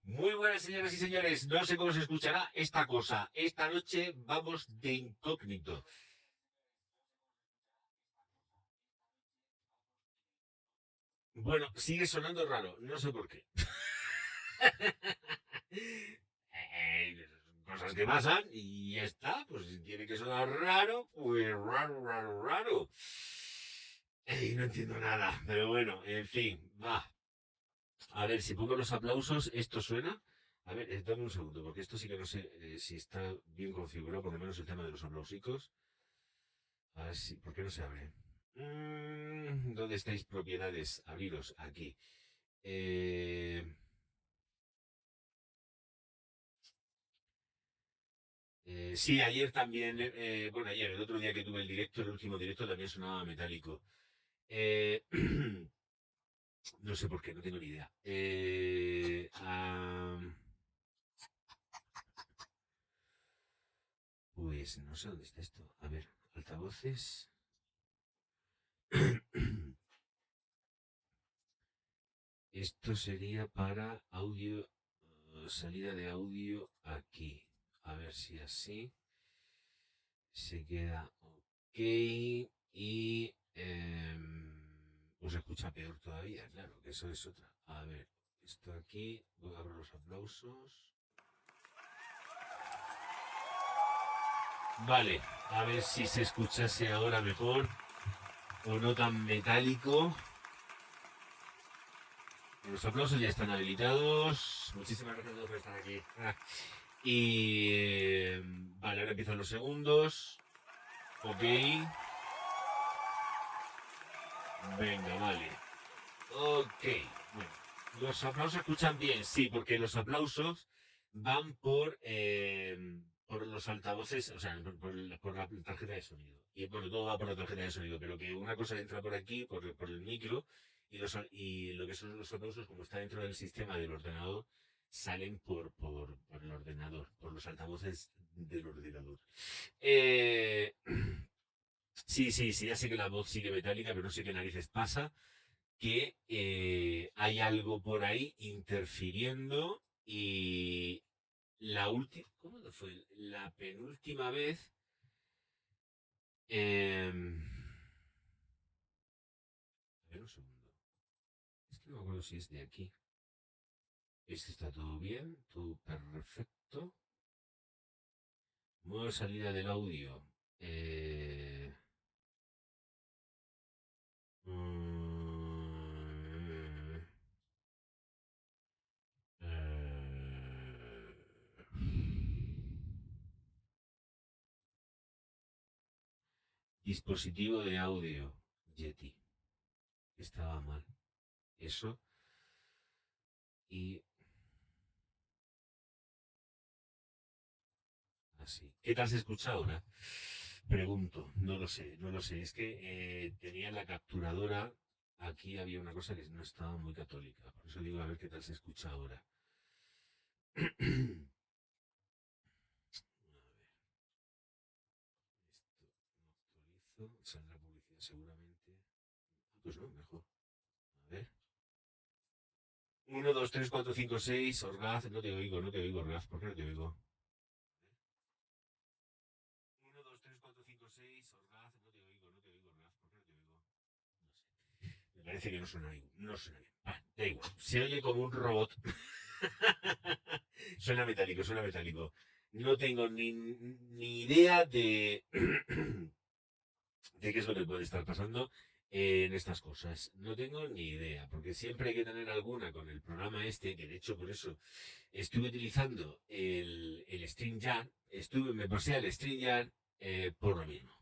Muy buenas, señoras y señores. No sé cómo se escuchará esta cosa. Esta noche vamos de incógnito. Bueno, sigue sonando raro. No sé por qué. Cosas que pasan y ya está. Pues si tiene que sonar raro, pues raro, raro, raro. No entiendo nada. Pero bueno, en fin, va. A ver, si pongo los aplausos, ¿esto suena? A ver, dame un segundo, porque esto sí que no sé si está bien configurado, por lo menos el tema de los aplausicos. A ver si, ¿por qué no se abre? ¿Dónde estáis propiedades? Abriros, aquí. Eh, sí, ayer también, bueno, ayer, el otro día que tuve el directo, el último directo también sonaba metálico. Eh, no sé por qué, no tengo ni idea. Pues no sé dónde está esto. A ver, altavoces. Esto sería para audio, salida de audio aquí. A ver si así se queda ok. Y pues se escucha peor todavía, claro, que eso es otra. A ver, esto aquí, voy a abrir los aplausos. Vale, a ver si se escuchase ahora mejor o no tan metálico. Los aplausos ya están habilitados. Muchísimas gracias a todos por estar aquí. Y vale, ahora empiezan los segundos. Ok. Venga, vale. Ok. Bueno, los aplausos se escuchan bien, sí, porque los aplausos van por los altavoces, o sea, por la tarjeta de sonido. Y bueno, todo va por la tarjeta de sonido, pero que una cosa entra por aquí, por el micro, y lo que son los aplausos, como está dentro del sistema del ordenador, salen por el ordenador, por los altavoces del ordenador. Eh, sí, sí, sí, ya sé que la voz sigue metálica, pero no sé qué narices pasa, que hay algo por ahí interfiriendo y la última, ¿cómo fue? La penúltima vez, a ver un segundo, es que no me acuerdo si es de aquí. Este está todo bien, todo perfecto. Modo de salida del audio. Eh, mm, eh, dispositivo de audio. Yeti. Estaba mal. Eso. Y así. ¿Qué tal se escucha ahora? Pregunto. No lo sé, no lo sé. Es que tenía la capturadora. Aquí había una cosa que no estaba muy católica. Por eso digo a ver qué tal se escucha ahora. A ver, esto no actualizo. Saldrá publicidad seguramente. Pues no, mejor. A ver. 1, 2, 3, 4, 5, 6. Orgaz. No te oigo, no te oigo, Orgaz. ¿Por qué no te oigo? 1, 2, 3, 4, 5, 6. Orgaz. No te oigo, no te oigo, Orgaz. ¿Por qué no te oigo? No sé. Me parece que no suena bien. No suena bien. Da igual. Se oye como un robot. Suena metálico, suena metálico. No tengo ni idea de, de qué es lo que puede estar pasando en estas cosas. No tengo ni idea, porque siempre hay que tener alguna con el programa este, que de hecho por eso estuve utilizando el StreamYard, me pasé al StreamYard por lo mismo.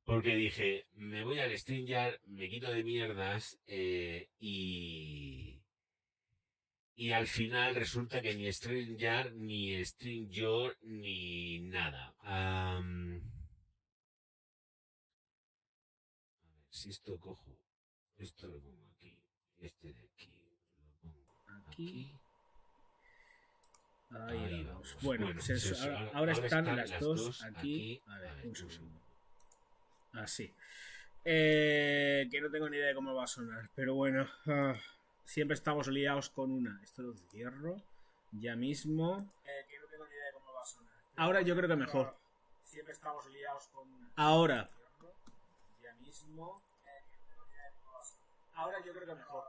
Porque dije, me voy al StreamYard, me quito de mierdas y al final resulta que ni StreamYard, ni StreamYard, ni nada. A ver, si esto cojo, esto lo pongo aquí, este de aquí, lo pongo Aquí. aquí. Ahí Ahí vamos. vamos. Bueno, Bueno, ahora ahora están están las las dos dos aquí. aquí. A A ver, ver, un un segundo. segundo. Así. Que no tengo ni idea de cómo va a sonar. Pero bueno, siempre estamos liados con una. Esto lo cierro. Ya mismo. Que no tengo ni idea de cómo va a sonar. Ahora yo creo que mejor. Siempre estamos liados con... Ahora. Ya mismo. Ahora yo creo que mejor.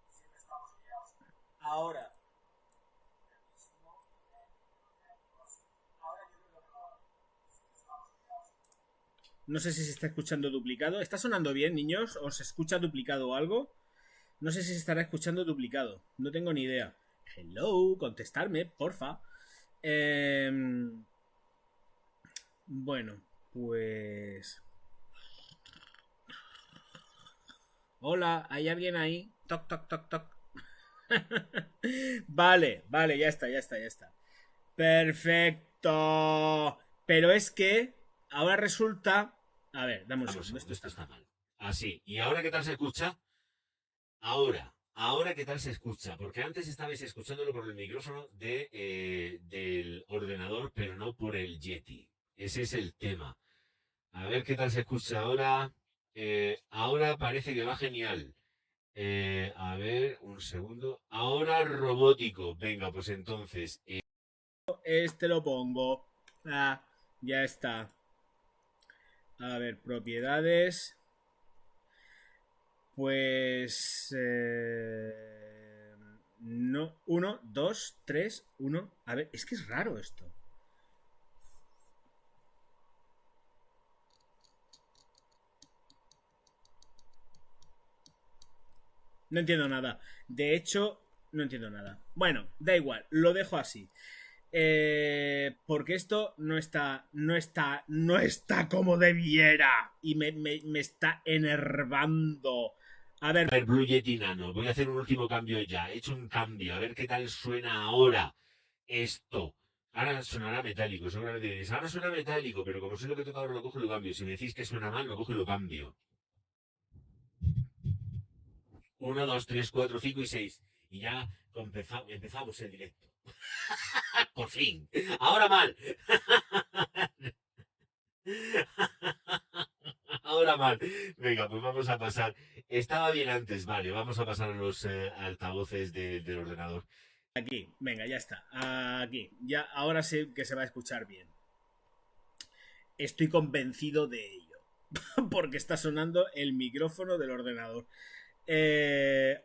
Siempre estamos liados. Ahora. No sé si se está escuchando duplicado. ¿Está sonando bien, niños? ¿Os escucha duplicado o algo? No sé si se estará escuchando duplicado. No tengo ni idea. Hello, contestarme, porfa. Bueno, pues... Hola, ¿hay alguien ahí? Toc, toc, toc, toc. Vale, vale, ya está, ya está, ya está. Perfecto. Pero es que ahora resulta... A ver, dame un segundo. Esto está mal. Así. ¿Y ahora qué tal se escucha? Ahora qué tal se escucha, porque antes estabais escuchándolo por el micrófono del ordenador, pero no por el Yeti. Ese es el tema. A ver qué tal se escucha ahora. Ahora parece que va genial. A ver, un segundo. Ahora robótico. Venga, pues entonces. Este lo pongo. Ah, ya está. A ver, propiedades. Pues... no, 1, 2, 3, 1. A ver, es que es raro esto. No entiendo nada. De hecho, no entiendo nada. Bueno, da igual, lo dejo así. Porque esto no está como debiera. Y me está enervando. A ver, Blue Yeti Nano. Voy a hacer un último cambio ya. He hecho un cambio. A ver qué tal suena ahora esto. Ahora sonará metálico. Seguramente diréis, ahora suena metálico, pero como sé lo que toca ahora, lo cojo y lo cambio. Si me decís que suena mal, lo cojo y lo cambio. 1, 2, 3, 4, 5 y 6. Y ya empezamos el directo. Por fin. Ahora mal. Ahora mal. Venga, pues vamos a pasar. Estaba bien antes, vale. Vamos a pasar a los altavoces del ordenador. aquí, venga, ya está. Aquí, ya, ahora sí que se va a escuchar bien. Estoy convencido de ello. Porque está sonando el micrófono del ordenador.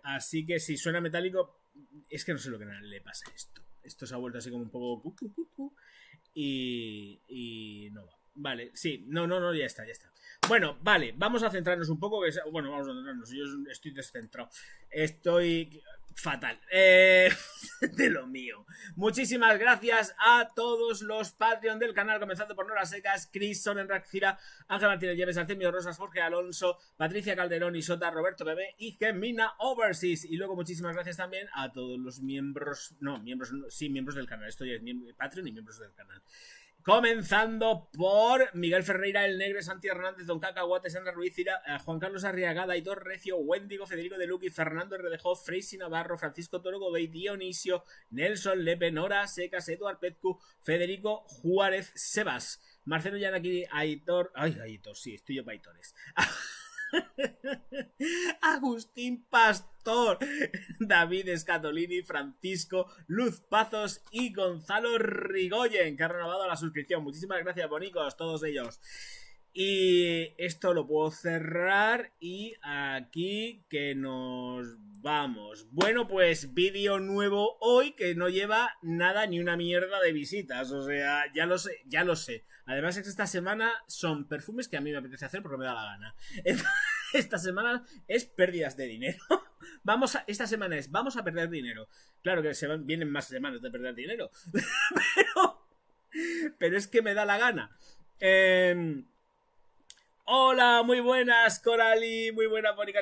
Así que si suena metálico, es que no sé lo que le pasa a esto. Esto se ha vuelto así como un poco... Y no va. Vale, sí, no, ya está, ya está. Bueno, vale, vamos a centrarnos un poco. Bueno, vamos a centrarnos. Yo estoy descentrado. Estoy fatal. De lo mío. Muchísimas gracias a todos los Patreon del canal, comenzando por Nora Secas, Chris, Sonen Raxira, Ángel Martínez Lleves, Artemio Rosas, Jorge Alonso, Patricia Calderón, Isota, Roberto Bebé y Gemina Overseas. Y luego muchísimas gracias también a todos los miembros del canal. Esto ya es Patreon y miembros del canal. Comenzando por Miguel Ferreira, El Negre, Santi Hernández, Don Cacahuate, Sandra Ruiz, Juan Carlos Arriagada, Aitor Recio, Wendigo, Federico de Luqui, Fernando Redejoz, Freisy Navarro, Francisco Toro Gobey, Dionisio, Nelson Lepe, Nora Secas, Eduard Petcu, Federico Juárez, Sebas, Marcelo Yanakiri, Aitor... Ay, Aitor, sí, estoy yo para Aitores. Agustín Pastor, David Escatolini, Francisco Luz Pazos y Gonzalo Rigoyen, que ha renovado la suscripción. Muchísimas gracias, bonicos, todos ellos. Y esto lo puedo cerrar y aquí que nos vamos. Bueno, pues vídeo nuevo hoy que no lleva nada ni una mierda de visitas. O sea, ya lo sé, ya lo sé. Además es que esta semana son perfumes que a mí me apetece hacer porque me da la gana. Esta semana es pérdidas de dinero. Esta semana es vamos a perder dinero. Claro que vienen más semanas de perder dinero. pero es que me da la gana. Hola, muy buenas, Corali, muy buena Mónica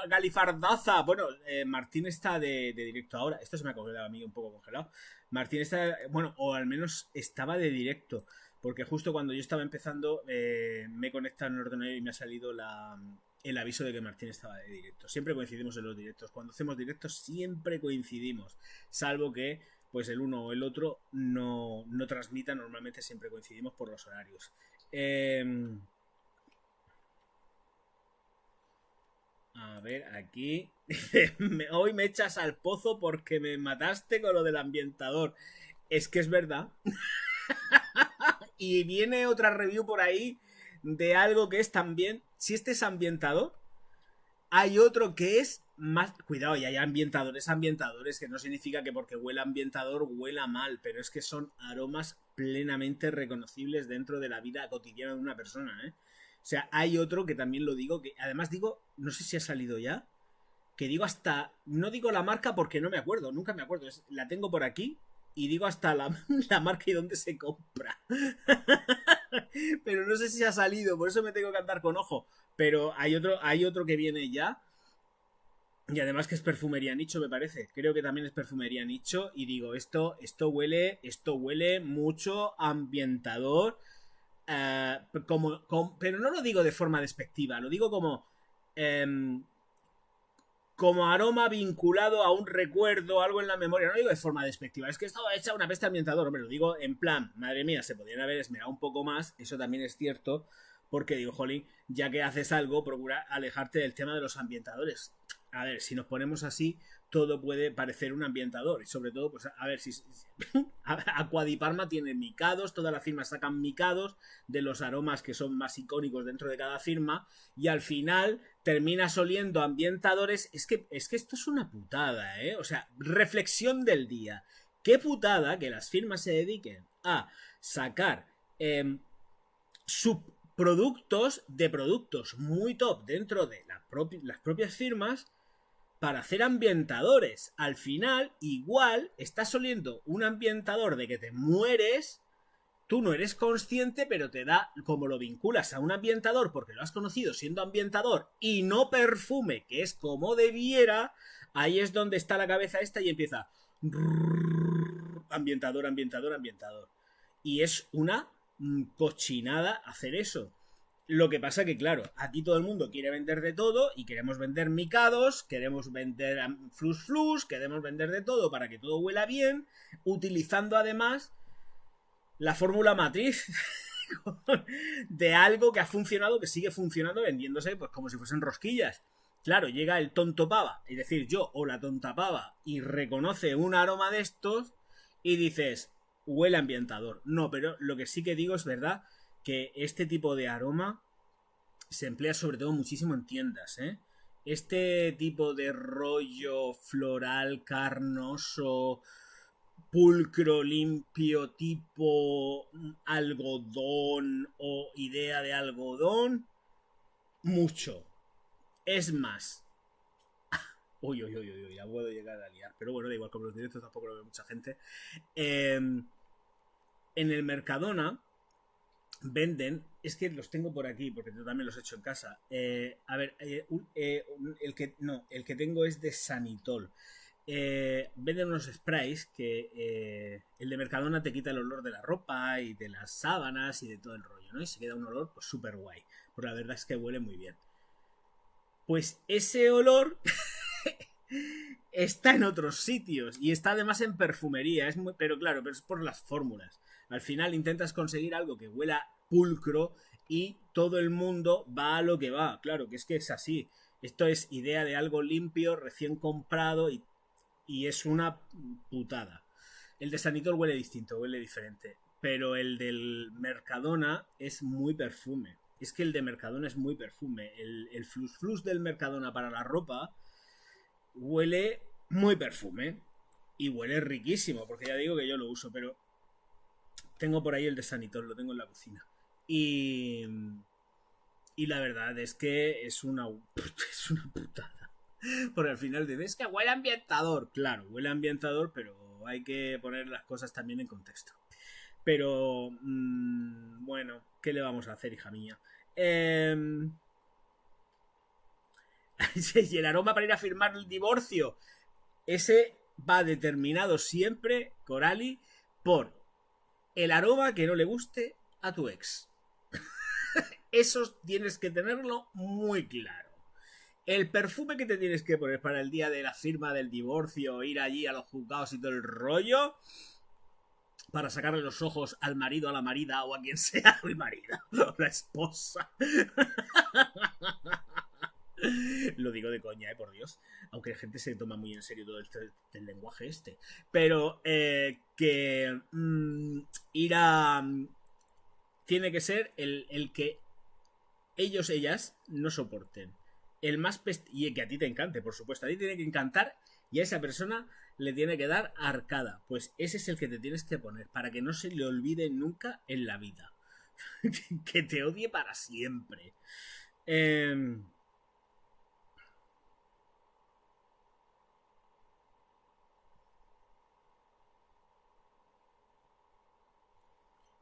Galifardaza. Bueno, Martín está de directo ahora. Esto se me ha congelado a mí un poco congelado. Martín está, bueno, o al menos estaba de directo. Porque justo cuando yo estaba empezando, me he conectado en el ordenador y me ha salido el aviso de que Martín estaba de directo. Siempre coincidimos en los directos. Cuando hacemos directos siempre coincidimos. Salvo que pues el uno o el otro no transmita. Normalmente siempre coincidimos por los horarios. A ver, aquí. Hoy me echas al pozo porque me mataste con lo del ambientador. Es que es verdad. Y viene otra review por ahí de algo que es también. Si este es ambientador, hay otro que es más. Cuidado, y hay ambientadores, que no significa que porque huela ambientador huela mal, pero es que son aromas plenamente reconocibles dentro de la vida cotidiana de una persona, ¿eh? O sea, hay otro que también lo digo, que además digo, no sé si ha salido ya, que digo hasta. No digo la marca porque no me acuerdo, nunca me acuerdo. La tengo por aquí y digo hasta la marca y dónde se compra. Pero no sé si ha salido, por eso me tengo que andar con ojo. Pero hay otro que viene ya. Y además que es perfumería nicho, me parece. Creo que también es perfumería nicho. Y digo, esto huele mucho ambientador. Pero no lo digo de forma despectiva, lo digo como aroma vinculado a un recuerdo, algo en la memoria. No lo digo de forma despectiva, es que estaba hecha una peste ambientador, hombre, lo digo en plan, madre mía, se podrían haber esmerado un poco más, eso también es cierto, porque digo, jolín, ya que haces algo, procura alejarte del tema de los ambientadores. A ver, si nos ponemos así, todo puede parecer un ambientador. Y sobre todo, pues a ver si Aquadiparma tiene micados, todas las firmas sacan micados de los aromas que son más icónicos dentro de cada firma. Y al final terminas oliendo ambientadores. Es que esto es una putada, ¿eh? O sea, reflexión del día. Qué putada que las firmas se dediquen a sacar subproductos de productos muy top dentro de las propias firmas para hacer ambientadores. Al final, igual, estás oliendo un ambientador de que te mueres, tú no eres consciente, pero te da, como lo vinculas a un ambientador porque lo has conocido siendo ambientador y no perfume, que es como debiera, ahí es donde está la cabeza esta y empieza ambientador, ambientador, ambientador. Y es una cochinada hacer eso. Lo que pasa que, claro, aquí todo el mundo quiere vender de todo y queremos vender micados, queremos vender flus, queremos vender de todo para que todo huela bien, utilizando además la fórmula matriz de algo que ha funcionado, que sigue funcionando, vendiéndose pues como si fuesen rosquillas. Claro, llega el tonto pava, es decir, yo o la tonta pava, y reconoce un aroma de estos y dices, huele ambientador. No, pero lo que sí que digo es verdad que este tipo de aroma se emplea sobre todo muchísimo en tiendas, ¿eh? Este tipo de rollo floral, carnoso, pulcro, limpio, tipo algodón o idea de algodón, mucho. Es más. Uy, ya puedo llegar a liar. Pero bueno, da igual, como los directos tampoco lo ve mucha gente. En el Mercadona venden, es que los tengo por aquí porque yo también los he hecho en casa. A ver, el que tengo es de Sanitol. Venden unos sprays que el de Mercadona te quita el olor de la ropa y de las sábanas y de todo el rollo, ¿no? Y se queda un olor pues súper guay. Pero la verdad es que huele muy bien. Pues ese olor está en otros sitios y está además en perfumería, pero claro, pero es por las fórmulas. Al final intentas conseguir algo que huela pulcro y todo el mundo va a lo que va. Claro, que es así. Esto es idea de algo limpio, recién comprado y es una putada. El de Sanitol huele distinto, huele diferente. Pero el del Mercadona es muy perfume. Es que el de Mercadona es muy perfume. El flus del Mercadona para la ropa huele muy perfume. Y huele riquísimo, porque ya digo que yo lo uso, pero tengo por ahí el de Sanitol, lo tengo en la cocina. Y la verdad es que es una putada. Porque al final dices, es que huele ambientador. Claro, huele ambientador, pero hay que poner las cosas también en contexto. Pero, bueno, ¿qué le vamos a hacer, hija mía? Y el aroma para ir a firmar el divorcio, ese va determinado siempre, Corali, por el aroma que no le guste a tu ex. Eso tienes que tenerlo muy claro. El perfume que te tienes que poner para el día de la firma del divorcio, ir allí a los juzgados y todo el rollo, para sacarle los ojos al marido, a la marida o a quien sea, mi marida, o la esposa. Lo digo de coña. coña, por Dios. Aunque la gente se toma muy en serio todo el lenguaje este. Pero que ir a... tiene que ser el que ellas no soporten. El más y el que a ti te encante, por supuesto. A ti tiene que encantar y a esa persona le tiene que dar arcada. Pues ese es el que te tienes que poner para que no se le olvide nunca en la vida. Que te odie para siempre.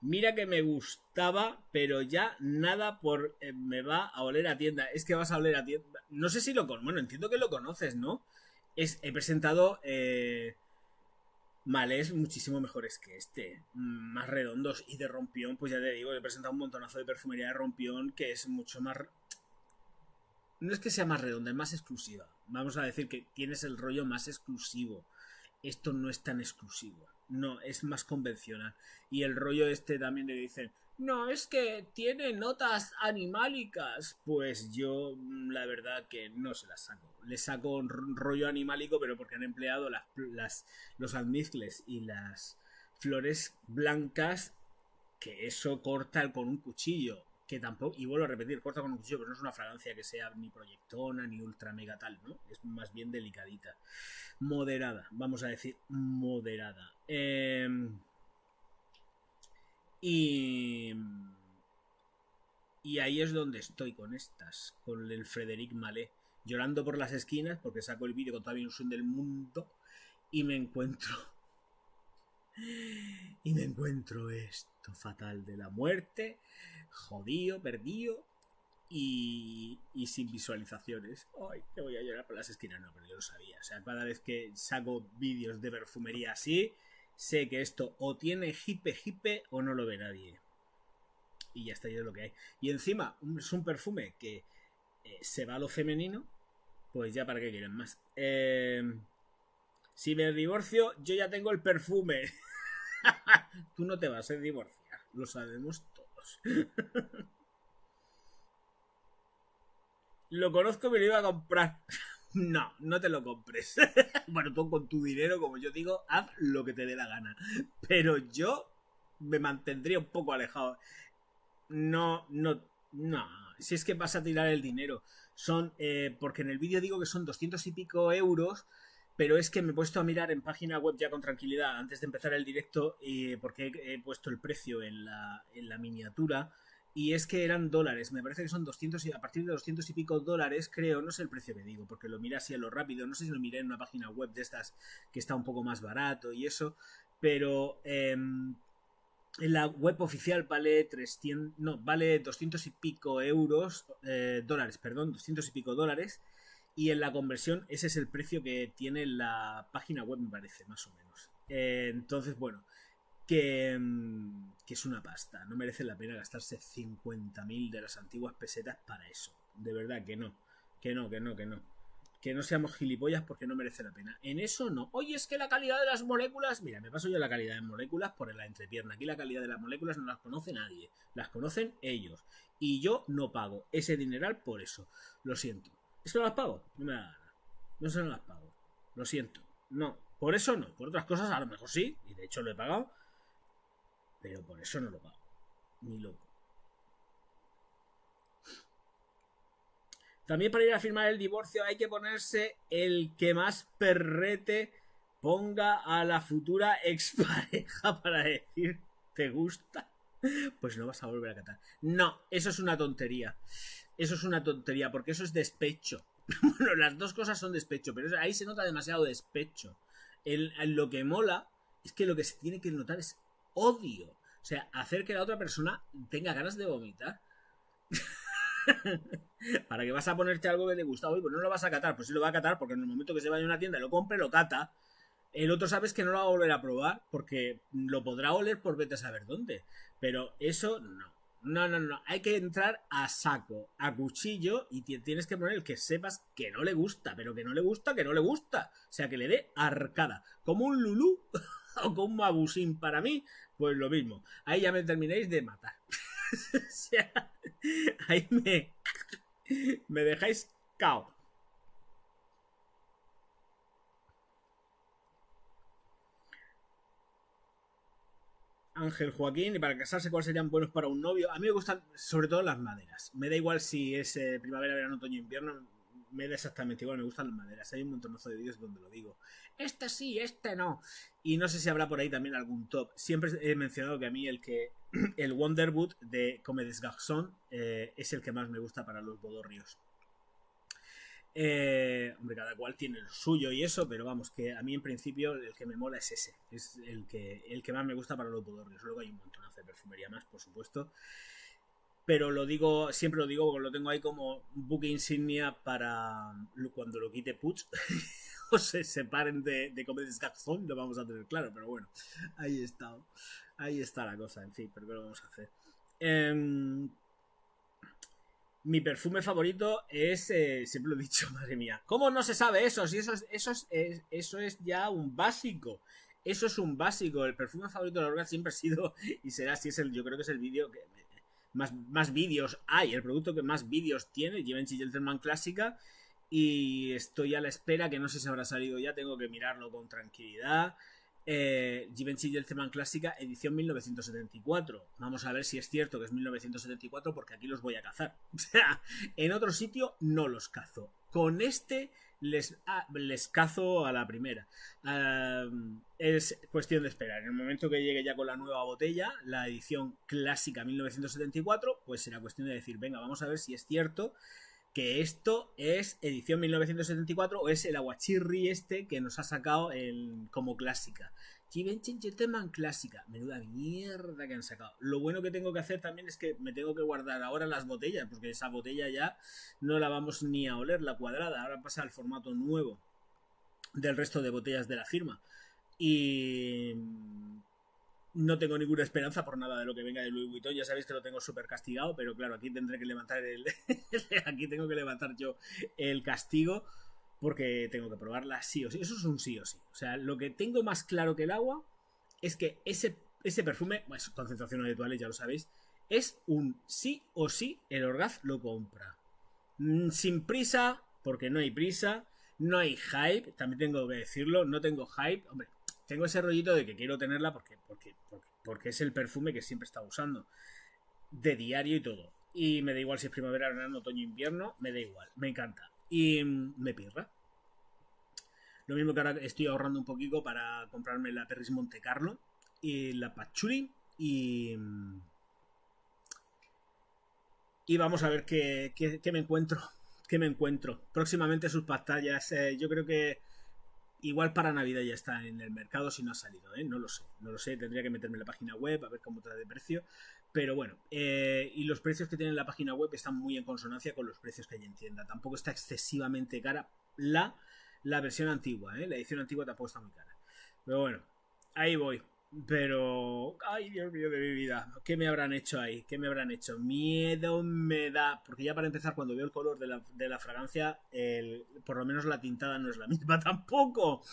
Mira que me gustaba, pero ya nada por me va a oler a tienda. Es que vas a oler a tienda. No sé si lo con. Bueno, entiendo que lo conoces, ¿no? He presentado malés muchísimo mejores que este. Más redondos y de rompión, pues ya te digo, he presentado un montonazo de perfumería de rompión que es mucho más. No es que sea más redonda, es más exclusiva. Vamos a decir que tienes el rollo más exclusivo. Esto no es tan exclusivo. No, es más convencional. Y el rollo este también le dicen, no, es que tiene notas animálicas. Pues yo, la verdad que no se las saco. Le saco un rollo animálico, pero porque han empleado los almizcles y las flores blancas, que eso corta con un cuchillo. Que tampoco, y vuelvo a repetir, corta con un cuchillo, pero no es una fragancia que sea ni proyectona ni ultra mega tal, ¿no? Es más bien delicadita. Moderada, vamos a decir moderada. Y ahí es donde estoy con estas, con el Frederic Mallet, llorando por las esquinas porque saco el vídeo con toda la ilusión del mundo y me encuentro esto fatal de la muerte, jodido, perdido y sin visualizaciones. Ay, que voy a llorar por las esquinas. No, pero yo lo sabía. O sea, cada vez que saco vídeos de perfumería así, sé que esto o tiene hipe o no lo ve nadie. Y ya está, ya es lo que hay. Y encima es un perfume que se va a lo femenino, pues ya para qué quieren más. Si me divorcio, yo ya tengo el perfume. Tú no te vas a divorciar, lo sabemos todos. Lo conozco, me lo iba a comprar. No, no te lo compres. Bueno, tú con tu dinero, como yo digo, haz lo que te dé la gana. Pero yo me mantendría un poco alejado. No. Si es que vas a tirar el dinero. Son, porque en el vídeo digo que son 200 y pico euros. Pero es que me he puesto a mirar en página web ya con tranquilidad antes de empezar el directo, porque he puesto el precio en la miniatura. Y es que eran dólares, me parece que son 200 y a partir de 200 y pico dólares, creo, no sé el precio que digo, porque lo miré así a lo rápido, no sé si lo miré en una página web de estas que está un poco más barato y eso, pero en la web oficial vale 200 y pico euros, dólares, perdón, 200 y pico dólares, y en la conversión ese es el precio que tiene la página web, me parece, más o menos. Entonces, bueno, que es una pasta. No merece la pena gastarse 50.000 de las antiguas pesetas para eso. De verdad que no. Que no seamos gilipollas porque no merece la pena. En eso no. Oye, es que la calidad de las moléculas... Mira, me paso yo la calidad de moléculas por la entrepierna. Aquí la calidad de las moléculas no las conoce nadie. Las conocen ellos. Y yo no pago ese dineral por eso. Lo siento. ¿Es que no las pago? No me da gana. No se no las pago. Lo siento. No. Por eso no. Por otras cosas a lo mejor sí. Y de hecho lo he pagado. Pero por eso no lo pago. Ni loco. También para ir a firmar el divorcio hay que ponerse el que más perrete ponga a la futura expareja para decir ¿te gusta? Pues no vas a volver a catar. No, eso es una tontería. Eso es una tontería porque eso es despecho. Bueno, las dos cosas son despecho, pero ahí se nota demasiado despecho. Lo que mola es que lo que se tiene que notar es odio. O sea, hacer que la otra persona tenga ganas de vomitar. ¿Para que vas a ponerte algo que te gusta hoy? Pues no lo vas a catar. Pues sí lo va a catar porque en el momento que se vaya a una tienda y lo compre, lo cata. El otro sabes que no lo va a volver a probar porque lo podrá oler por vete a saber dónde. Pero eso no. No. Hay que entrar a saco, a cuchillo y tienes que poner el que sepas que no le gusta, pero que no le gusta, que no le gusta. O sea, que le dé arcada. Como un Lulú o como un Mabusín para mí, pues lo mismo. Ahí ya me terminéis de matar. O sea, ahí me dejáis cao. Ángel Joaquín, y para casarse, ¿cuáles serían buenos para un novio? A mí me gustan sobre todo las maderas. Me da igual si es primavera, verano, otoño, invierno. Me da exactamente igual, me gustan las maderas. Hay un montonazo de vídeos donde lo digo. Este sí, este no. Y no sé si habrá por ahí también algún top. Siempre he mencionado que a mí el Wonderwood de Comme des Garçons es el que más me gusta para los bodorrios. Hombre, cada cual tiene lo suyo y eso, pero vamos, que a mí en principio el que me mola es ese. Es el que más me gusta para los bodorrios. Luego hay un montonazo de perfumería más, por supuesto. Pero lo digo, siempre lo digo porque lo tengo ahí como buque insignia para cuando lo quite Puig o se separen de Comme des Garçons, lo vamos a tener claro, pero bueno, ahí está la cosa, en fin, pero ¿qué lo vamos a hacer? Mi perfume favorito es, siempre lo he dicho, madre mía, ¿cómo no se sabe eso? Si eso es ya un básico. Eso es un básico. El perfume favorito de la Orga siempre ha sido y será así. Yo creo que es el vídeo que más vídeos hay. El producto que más vídeos tiene, Givenchy Gentleman Clásica. Y estoy a la espera, que no sé si habrá salido ya, tengo que mirarlo con tranquilidad. Givenchy Gentleman Clásica, edición 1974. Vamos a ver si es cierto que es 1974, porque aquí los voy a cazar. O sea, en otro sitio no los cazo. Con este les cazo a la primera. Es cuestión de esperar. En el momento que llegue ya con la nueva botella, la edición clásica 1974, pues será cuestión de decir, venga, vamos a ver si es cierto que esto es edición 1974 o es el aguachirri este que nos ha sacado como clásica. Givenchy Gentleman Clásica. Menuda mierda que han sacado. Lo bueno que tengo que hacer también es que me tengo que guardar ahora las botellas, porque esa botella ya no la vamos ni a oler, la cuadrada. Ahora pasa al formato nuevo del resto de botellas de la firma. Y no tengo ninguna esperanza por nada de lo que venga de Louis Vuitton. Ya sabéis que lo tengo súper castigado, pero claro, aquí tendré que levantar aquí tengo que levantar yo el castigo, porque tengo que probarla sí o sí. Eso es un sí o sí. O sea, lo que tengo más claro que el agua es que ese perfume, pues, concentración habituales, ya lo sabéis, es un sí o sí. El Orgaz lo compra. Sin prisa, porque no hay prisa. No hay hype, también tengo que decirlo. No tengo hype. Hombre, tengo ese rollito de que quiero tenerla porque es el perfume que siempre estaba usando de diario y todo. Y me da igual si es primavera, verano, otoño, invierno, me da igual, me encanta. Y me pirra. Lo mismo que ahora estoy ahorrando un poquito para comprarme la Perris Monte Carlo y la Patchouli y vamos a ver qué me encuentro. ¿Qué me encuentro? Próximamente sus pantallas, yo creo que igual para Navidad ya está en el mercado, si no ha salido, ¿eh? No lo sé, tendría que meterme en la página web a ver cómo trae de precio, pero bueno, y los precios que tiene en la página web están muy en consonancia con los precios que hay en tienda. Tampoco está excesivamente cara la versión antigua, la edición antigua tampoco está muy cara, pero bueno, ahí voy. Pero, ay, Dios mío de mi vida, ¿qué me habrán hecho ahí? ¿Qué me habrán hecho? Miedo me da, porque ya para empezar, cuando veo el color de la fragancia, por lo menos la tintada no es la misma tampoco,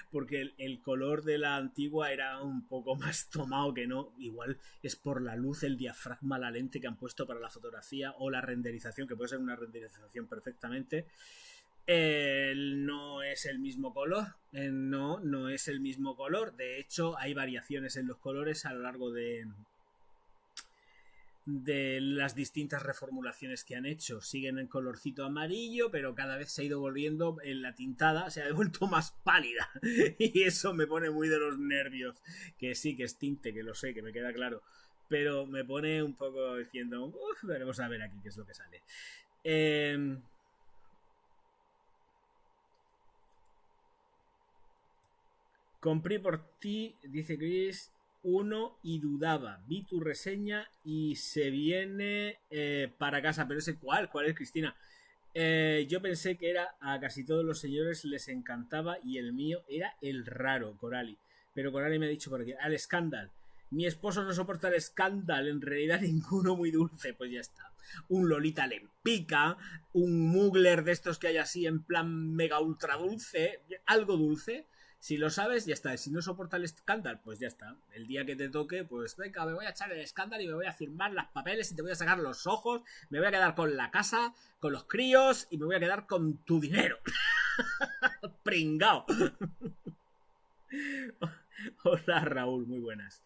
porque el color de la antigua era un poco más tomado que no. Igual es por la luz, el diafragma, la lente que han puesto para la fotografía o la renderización, que puede ser una renderización perfectamente. No es el mismo color. No es el mismo color. De hecho, hay variaciones en los colores a lo largo de las distintas reformulaciones que han hecho. Siguen en colorcito amarillo, pero cada vez se ha ido volviendo, en la tintada se ha vuelto más pálida. Y eso me pone muy de los nervios. Que sí, que es tinte, que lo sé, que me queda claro. Pero me pone un poco diciendo, veremos a ver aquí qué es lo que sale. Compré por ti, dice Chris, uno y dudaba. Vi tu reseña y se viene para casa. Pero ese, ¿cuál es, Cristina? Yo pensé que era a casi todos los señores les encantaba y el mío era el raro, Corali. Pero Corali me ha dicho por aquí, al escándalo. Mi esposo no soporta el escándalo, en realidad ninguno muy dulce. Pues ya está. Un Lolita Lempica, un Mugler de estos que hay así en plan mega ultra dulce, algo dulce. Si lo sabes, ya está. Si no soporta el escándalo, pues ya está. El día que te toque, pues venga, me voy a echar el escándalo y me voy a firmar las papeles y te voy a sacar los ojos. Me voy a quedar con la casa, con los críos y me voy a quedar con tu dinero. Pringao. Hola, Raúl, muy buenas.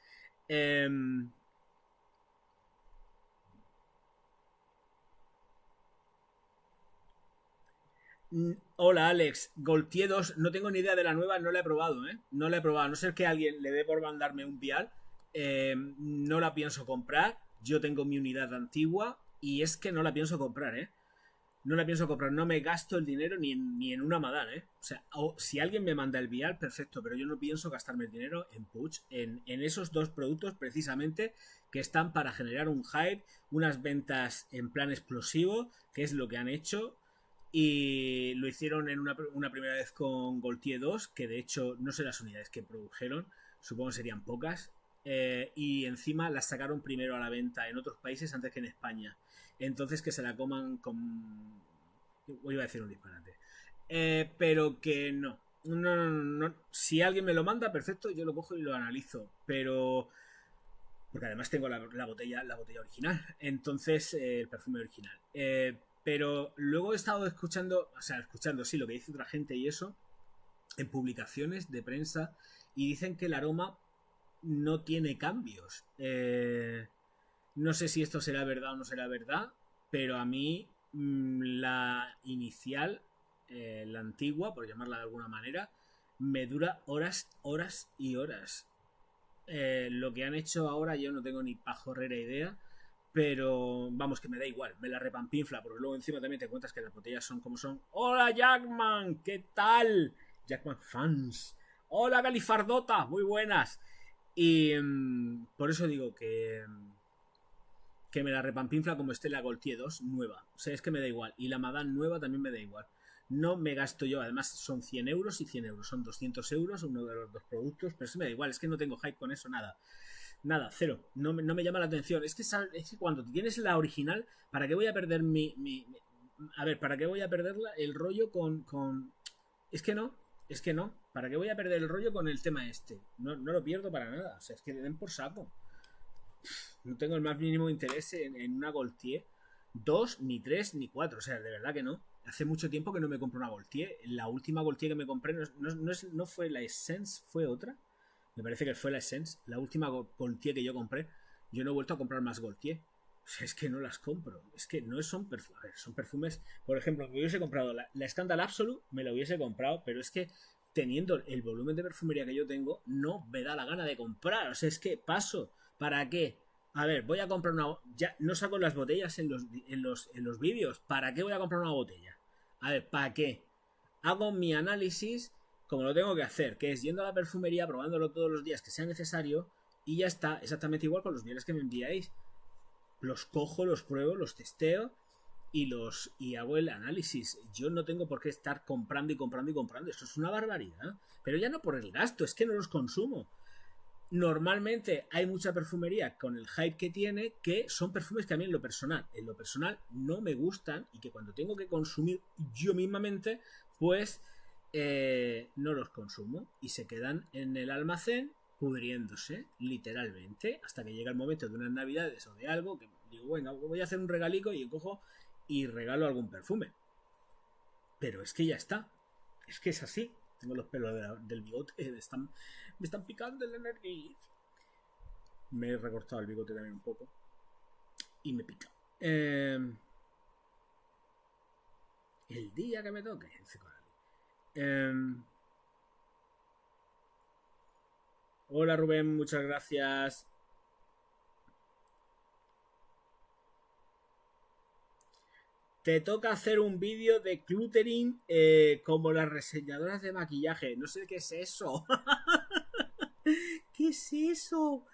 Em, Hola Alex, Goltier 2, no tengo ni idea de la nueva, no la he probado, ¿eh? No la he probado, a no ser que alguien le dé por mandarme un vial, no la pienso comprar, yo tengo mi unidad antigua y es que no la pienso comprar, ¿eh? No la pienso comprar, no me gasto el dinero ni en una Madan, ¿eh? O sea, si alguien me manda el vial, perfecto, pero yo no pienso gastarme el dinero en Puig, en esos dos productos precisamente que están para generar un hype, unas ventas en plan explosivo, que es lo que han hecho. Y lo hicieron en una primera vez con Goltier 2, que de hecho no sé las unidades que produjeron, supongo que serían pocas. Y encima las sacaron primero a la venta en otros países antes que en España. Entonces que se la coman con... Iba a decir un disparate. Pero que no. No. Si alguien me lo manda, perfecto, yo lo cojo y lo analizo. Pero... Porque además tengo la botella original. Entonces, el perfume original. Pero luego he estado escuchando, sí, lo que dice otra gente y eso, en publicaciones de prensa, y dicen que el aroma no tiene cambios. No sé si esto será verdad o no será verdad, pero a mí la inicial, la antigua, por llamarla de alguna manera, me dura horas, horas y horas. Lo que han hecho ahora yo no tengo ni pajorrera idea, pero vamos, que me da igual, me la repampinfla, porque luego encima también te cuentas que las botellas son como son. ¡Hola Jackman! ¿Qué tal? Jackman fans. ¡Hola Galifardota! Muy buenas. Y por eso digo que me la repampinfla como esté la Goltier 2 nueva. O sea, es que me da igual. Y la Madan nueva también me da igual. No me gasto yo, además son 100 euros y 100 euros. Son 200 euros uno de los dos productos, pero eso me da igual, es que no tengo hype con eso, nada. Nada, cero. No me llama la atención. Es que cuando tienes la original, ¿para qué voy a perder A ver, ¿para qué voy a perder el rollo con... Es que no, es que no. ¿Para qué voy a perder el rollo con el tema este? No lo pierdo para nada. O sea, es que le den por saco. No tengo el más mínimo interés en una Goltier 2, ni 3, ni 4. O sea, de verdad que no. Hace mucho tiempo que no me compro una Goltier. La última Goltier que me compré no fue la Essence, fue otra. Me parece que fue la Essence. La última Goltier que yo compré. Yo no he vuelto a comprar más Goltier. O sea, es que no las compro. Es que no son perfumes. A ver, son perfumes. Por ejemplo, me hubiese comprado la Scandal Absolute, me la hubiese comprado, pero es que teniendo el volumen de perfumería que yo tengo, no me da la gana de comprar. O sea, es que paso. ¿Para qué? A ver, voy a comprar una... Ya no saco las botellas en los vídeos. ¿Para qué voy a comprar una botella? A ver, ¿para qué? Hago mi análisis como lo tengo que hacer, que es yendo a la perfumería, probándolo todos los días que sea necesario, y ya está, exactamente igual con los bienes que me enviáis. Los cojo, los pruebo, los testeo y hago el análisis. Yo no tengo por qué estar comprando y comprando y comprando. Eso es una barbaridad. Pero ya no por el gasto, es que no los consumo. Normalmente hay mucha perfumería con el hype que tiene, que son perfumes que a mí en lo personal no me gustan, y que cuando tengo que consumir yo mismamente, pues no los consumo y se quedan en el almacén pudriéndose, literalmente, hasta que llega el momento de unas navidades o de algo que digo, venga, voy a hacer un regalico y cojo y regalo algún perfume. Pero es que ya está, es que es así. Tengo los pelos del bigote, me están picando en la nariz. Me he recortado el bigote también un poco y me pica. El día que me toque, dice Corali. Hola Rubén, muchas gracias. Te toca hacer un vídeo de cluttering como las reseñadoras de maquillaje. No sé qué es eso. ¿Qué es eso?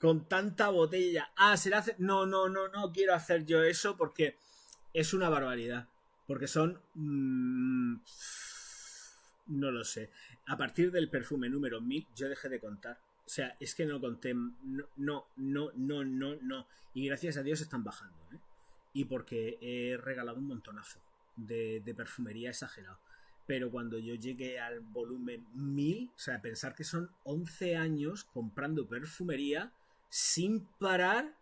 Con tanta botella. Ah, será hacer... No quiero hacer yo eso porque es una barbaridad. Porque son... no lo sé. A partir del perfume número 1000 yo dejé de contar. O sea, es que no conté... No. Y gracias a Dios están bajando, ¿eh? Y porque he regalado un montonazo de perfumería exagerado. Pero cuando yo llegué al volumen 1000, o sea, pensar que son 11 años comprando perfumería sin parar,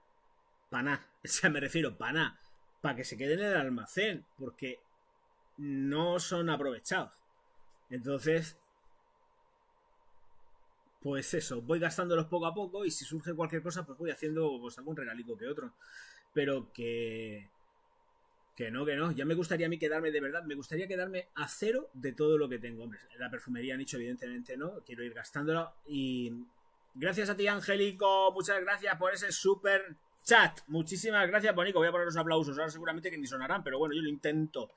para nada. O sea, me refiero, para nada. Para que se queden en el almacén, porque no son aprovechados. Entonces, pues eso, voy gastándolos poco a poco y si surge cualquier cosa, pues voy haciendo pues algún regalico que otro. Pero que no. Ya me gustaría a mí quedarme, de verdad, me gustaría quedarme a cero de todo lo que tengo. Hombre, la perfumería han dicho, evidentemente no, quiero ir gastándolo. Y gracias a ti, Angélico, muchas gracias por ese super chat. Muchísimas gracias, Bonico. Voy a poner los aplausos, ahora seguramente que ni sonarán, pero bueno, yo lo intento.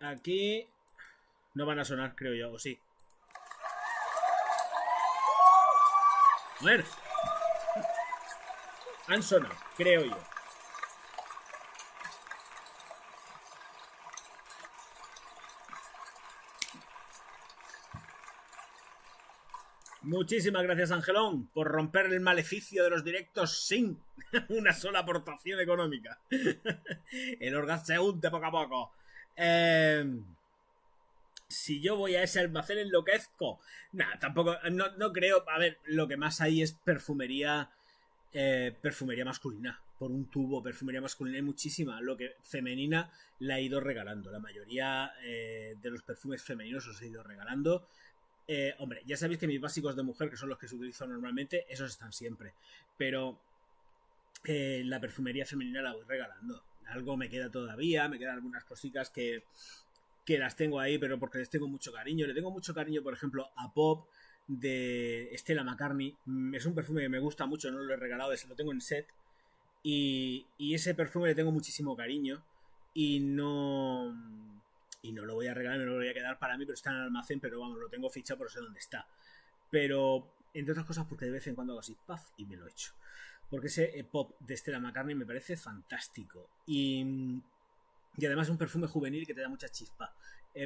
Aquí no van a sonar, creo yo, o sí. Bueno, han sonado, creo yo. Muchísimas gracias, Angelón, por romper el maleficio de los directos sin una sola aportación económica. El orgasmo se hunde poco a poco. Si yo voy a ese almacén enloquezco. Nah, tampoco, no creo. A ver, lo que más hay es perfumería masculina. Por un tubo, perfumería masculina hay muchísima. Lo que femenina la he ido regalando. La mayoría de los perfumes femeninos los he ido regalando. Hombre, ya sabéis que mis básicos de mujer, que son los que se utilizan normalmente, esos están siempre. Pero la perfumería femenina la voy regalando. Algo me queda todavía, me quedan algunas cositas que las tengo ahí, pero porque les tengo mucho cariño. Le tengo mucho cariño, por ejemplo, a Pop de Stella McCartney. Es un perfume que me gusta mucho, no lo he regalado, lo tengo en set. Y ese perfume le tengo muchísimo cariño. Y no lo voy a regalar, me lo voy a quedar para mí, pero está en el almacén, pero vamos, lo tengo fichado, pero sé dónde está. Pero, entre otras cosas, porque de vez en cuando hago así, paf, y me lo echo. Porque ese Pop de Stella McCartney me parece fantástico. Y además es un perfume juvenil que te da mucha chispa.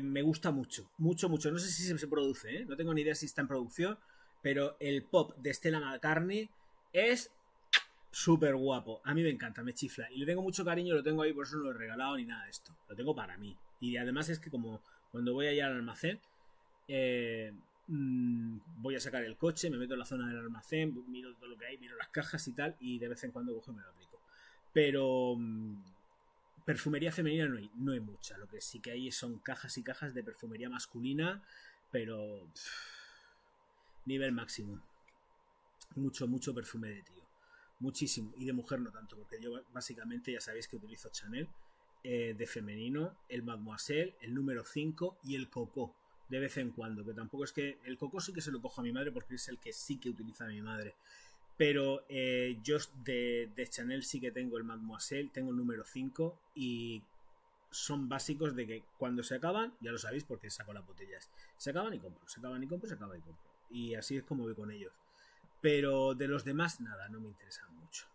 Me gusta mucho. No sé si se produce, ¿eh? No tengo ni idea si está en producción, pero el Pop de Stella McCartney es súper guapo. A mí me encanta, me chifla. Y le tengo mucho cariño, lo tengo ahí, por eso no lo he regalado ni nada de esto. Lo tengo para mí. Y además es que como cuando voy allá al almacén, voy a sacar el coche, me meto en la zona del almacén, miro todo lo que hay, miro las cajas y tal, y de vez en cuando cojo y me lo aplico. Pero perfumería femenina no hay mucha. Lo que sí que hay son cajas y cajas de perfumería masculina, pero nivel máximo. Mucho perfume de tío. Muchísimo. Y de mujer no tanto, porque yo básicamente ya sabéis que utilizo Chanel. De femenino, el Mademoiselle, el número 5 y el Coco de vez en cuando, que tampoco es que el Coco sí que se lo cojo a mi madre porque es el que sí que utiliza mi madre, pero yo de Chanel sí que tengo el Mademoiselle, tengo el número 5 y son básicos de que cuando se acaban, ya lo sabéis porque saco las botellas, se acaban y compro, se acaban y compro, se acaba y compro, y así es como voy con ellos, pero de los demás nada, no me interesan mucho.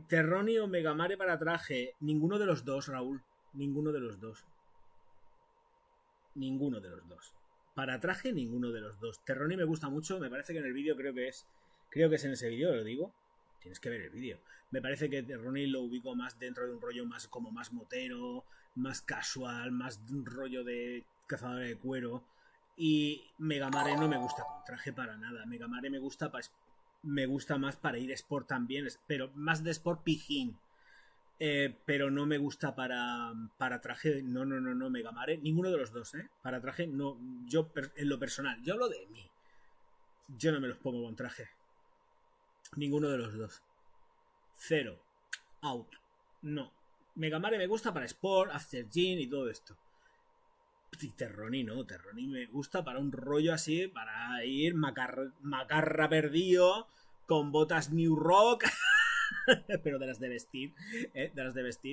Terroni o Megamare para traje. Ninguno de los dos, Raúl. Ninguno de los dos. Ninguno de los dos. Para traje, ninguno de los dos. Terroni me gusta mucho. Me parece que en el vídeo creo que es en ese vídeo, lo digo. Tienes que ver el vídeo. Me parece que Terroni lo ubico más dentro de un rollo más como más motero, más casual, más de un rollo de cazador de cuero. Y Megamare no me gusta con traje para nada. Megamare me gusta más para ir sport también, pero más de sport pijín. Pero no me gusta para traje. No, Megamare. Ninguno de los dos, ¿eh? Para traje, no. Yo, en lo personal, yo hablo de mí. Yo no me los pongo con traje. Ninguno de los dos. Cero. Out. No. Megamare me gusta para sport, after gym y todo esto. Terroni no, Terroni me gusta para un rollo así, para ir macarra perdido, con botas New Rock, pero de las de vestir,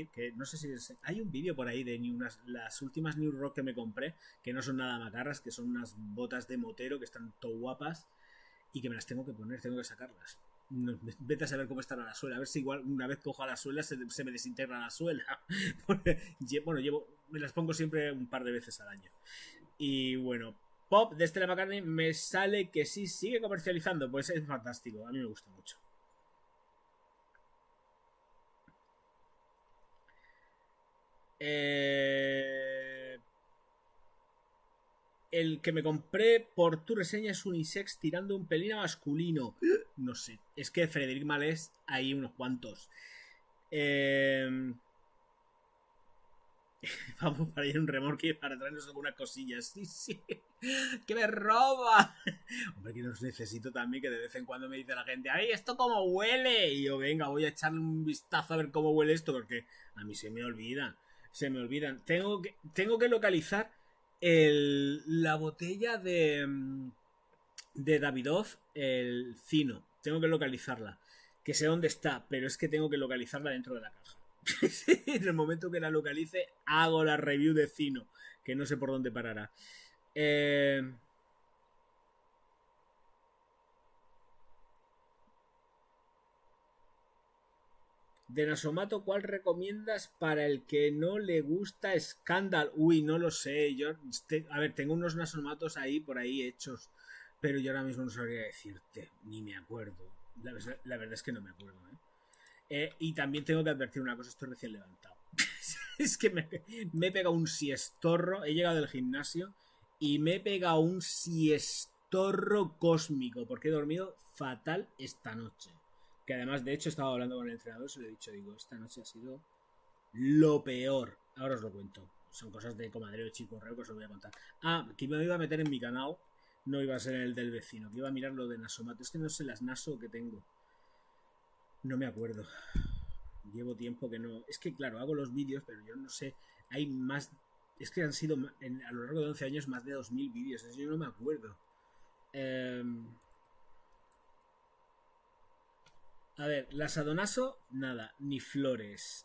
que no sé si hay un vídeo por ahí de las últimas New Rock que me compré, que no son nada macarras, que son unas botas de motero que están todo guapas y que me las tengo que poner, tengo que sacarlas. No, vete a saber cómo estará la suela, a ver si igual una vez cojo a la suela se me desintegra la suela. Bueno, me las pongo siempre un par de veces al año. Y bueno, Pop de Stella McCartney me sale que sí sigue comercializando, pues es fantástico, a mí me gusta mucho. El que me compré por tu reseña es unisex tirando un pelín a masculino. No sé, es que Frederic Malés hay unos cuantos. Vamos para ir en un remolque y para traernos algunas cosillas. Sí, sí. ¡Que me roba! Hombre, que los necesito también, que de vez en cuando me dice la gente, ¡ay, esto cómo huele! Y yo, venga, voy a echarle un vistazo a ver cómo huele esto, porque a mí se me olvidan. Se me olvidan. Tengo que localizar la botella de Davidoff, el Cino. Tengo que localizarla. Que sé dónde está, pero es que tengo que localizarla dentro de la caja. En el momento que la localice, hago la review de Cino, que no sé por dónde parará. De Nasomato, ¿cuál recomiendas para el que no le gusta Scandal? Uy, no lo sé. Yo, a ver, tengo unos Nasomatos ahí por ahí hechos, pero yo ahora mismo no sabría decirte, ni me acuerdo. La verdad es que no me acuerdo, y también tengo que advertir una cosa, estoy recién levantado. Es que me he pegado un siestorro, he llegado del gimnasio y me he pegado un siestorro cósmico, porque he dormido fatal esta noche. Que además, de hecho, estaba hablando con el entrenador, se lo he dicho, digo, esta noche ha sido lo peor. Ahora os lo cuento. Son cosas de comadreo, chicorreo, que os lo voy a contar. Ah, que me iba a meter en mi canal, no iba a ser el del vecino, que iba a mirar lo de Nasomato. Es que no sé las Naso que tengo. No me acuerdo. Llevo tiempo que no. Es que, claro, hago los vídeos, pero yo no sé. Hay más. Es que han sido a lo largo de 11 años más de 2000 vídeos. Eso yo no me acuerdo. A ver, la Sadonaso, nada, ni flores.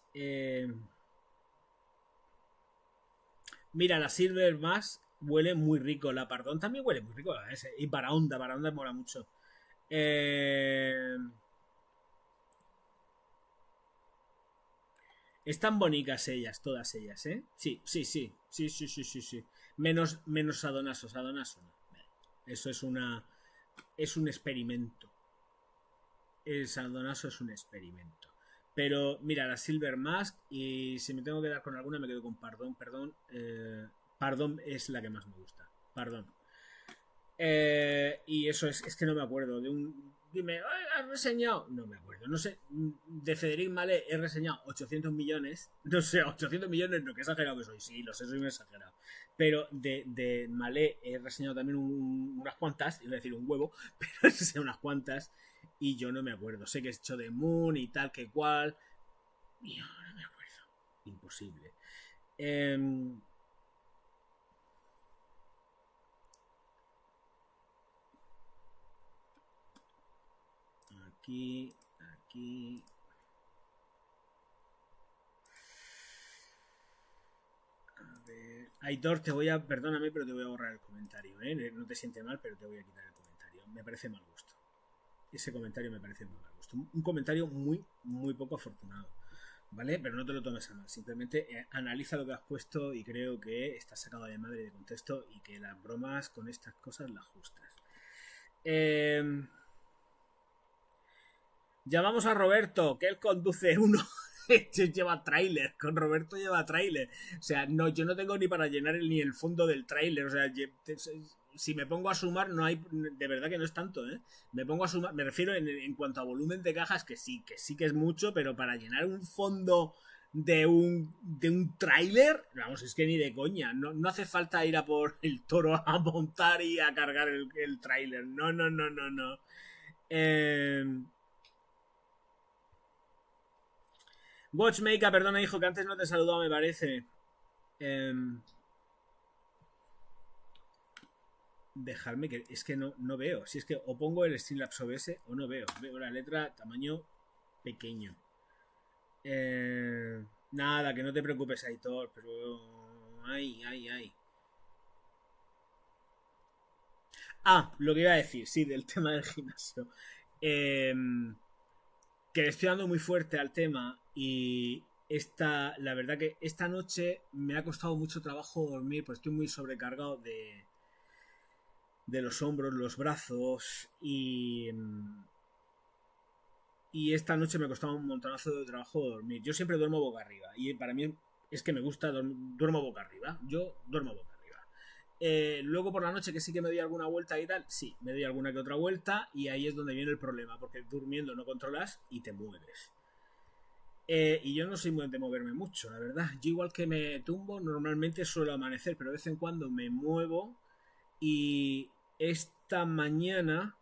Mira, la Silver Mask huele muy rico. La Pardón también huele muy rico. Y para onda mola mucho. Están bonitas ellas, todas ellas, ¿eh? Sí, sí, sí. Sí, sí, sí, sí, sí. Menos Sadonaso. Sadonaso no. Eso es una. Es un experimento. El Sadonaso es un experimento. Pero mira, la Silver Mask. Y si me tengo que dar con alguna, me quedo con Pardón. Perdón. Pardón es la que más me gusta. Pardón. Y eso es que no me acuerdo. Dime, ¿has reseñado? No me acuerdo. No sé. De Federic Malé he reseñado 800 millones. No sé, 800 millones, no, que exagerado que soy. Sí, lo sé, soy un exagerado. Pero de Malé he reseñado también unas cuantas. Iba a decir un huevo, pero sé unas cuantas. Y yo no me acuerdo. Sé que he hecho de Moon y tal, que cual. Y yo no me acuerdo. Imposible. Aquí. A ver. Aitor, perdóname, pero te voy a borrar el comentario, ¿eh? No te siente mal, pero te voy a quitar el comentario. Me parece mal gusto. Ese comentario me parece muy mal gusto. Un comentario muy, muy poco afortunado. ¿Vale? Pero no te lo tomes a mal. Simplemente analiza lo que has puesto y creo que está sacado de madre de contexto y que las bromas con estas cosas las justas. Llamamos a Roberto, que él conduce uno. Lleva tráiler, con Roberto lleva tráiler. O sea, no, yo no tengo ni para llenar ni el fondo del tráiler. O sea, si me pongo a sumar, no hay. De verdad que no es tanto, ¿eh? Me pongo a sumar, me refiero en cuanto a volumen de cajas, que sí que es mucho, pero para llenar un fondo de un tráiler, vamos, es que ni de coña. No hace falta ir a por el toro a montar y a cargar el tráiler. No, no, no, no, no. Watchmaker, perdona, hijo, que antes no te he saludado, me parece. Dejarme que. Es que no veo. Si es que o pongo el Streamlabs OBS o no veo. Veo la letra tamaño pequeño. Nada, que no te preocupes, Aitor, pero. Ay. Ah, lo que iba a decir, sí, del tema del gimnasio. Que le estoy dando muy fuerte al tema y la verdad que esta noche me ha costado mucho trabajo dormir, pues estoy muy sobrecargado de los hombros, los brazos y esta noche me ha costado un montonazo de trabajo dormir. Yo siempre duermo boca arriba y para mí es que me gusta, duermo boca arriba. Yo duermo boca arriba. Luego por la noche que sí que me doy alguna vuelta y tal, sí, me doy alguna que otra vuelta y ahí es donde viene el problema, porque durmiendo no controlas y te mueves. Y yo no soy muy de moverme mucho, la verdad. Yo igual que me tumbo, normalmente suelo amanecer, pero de vez en cuando me muevo. Y esta mañana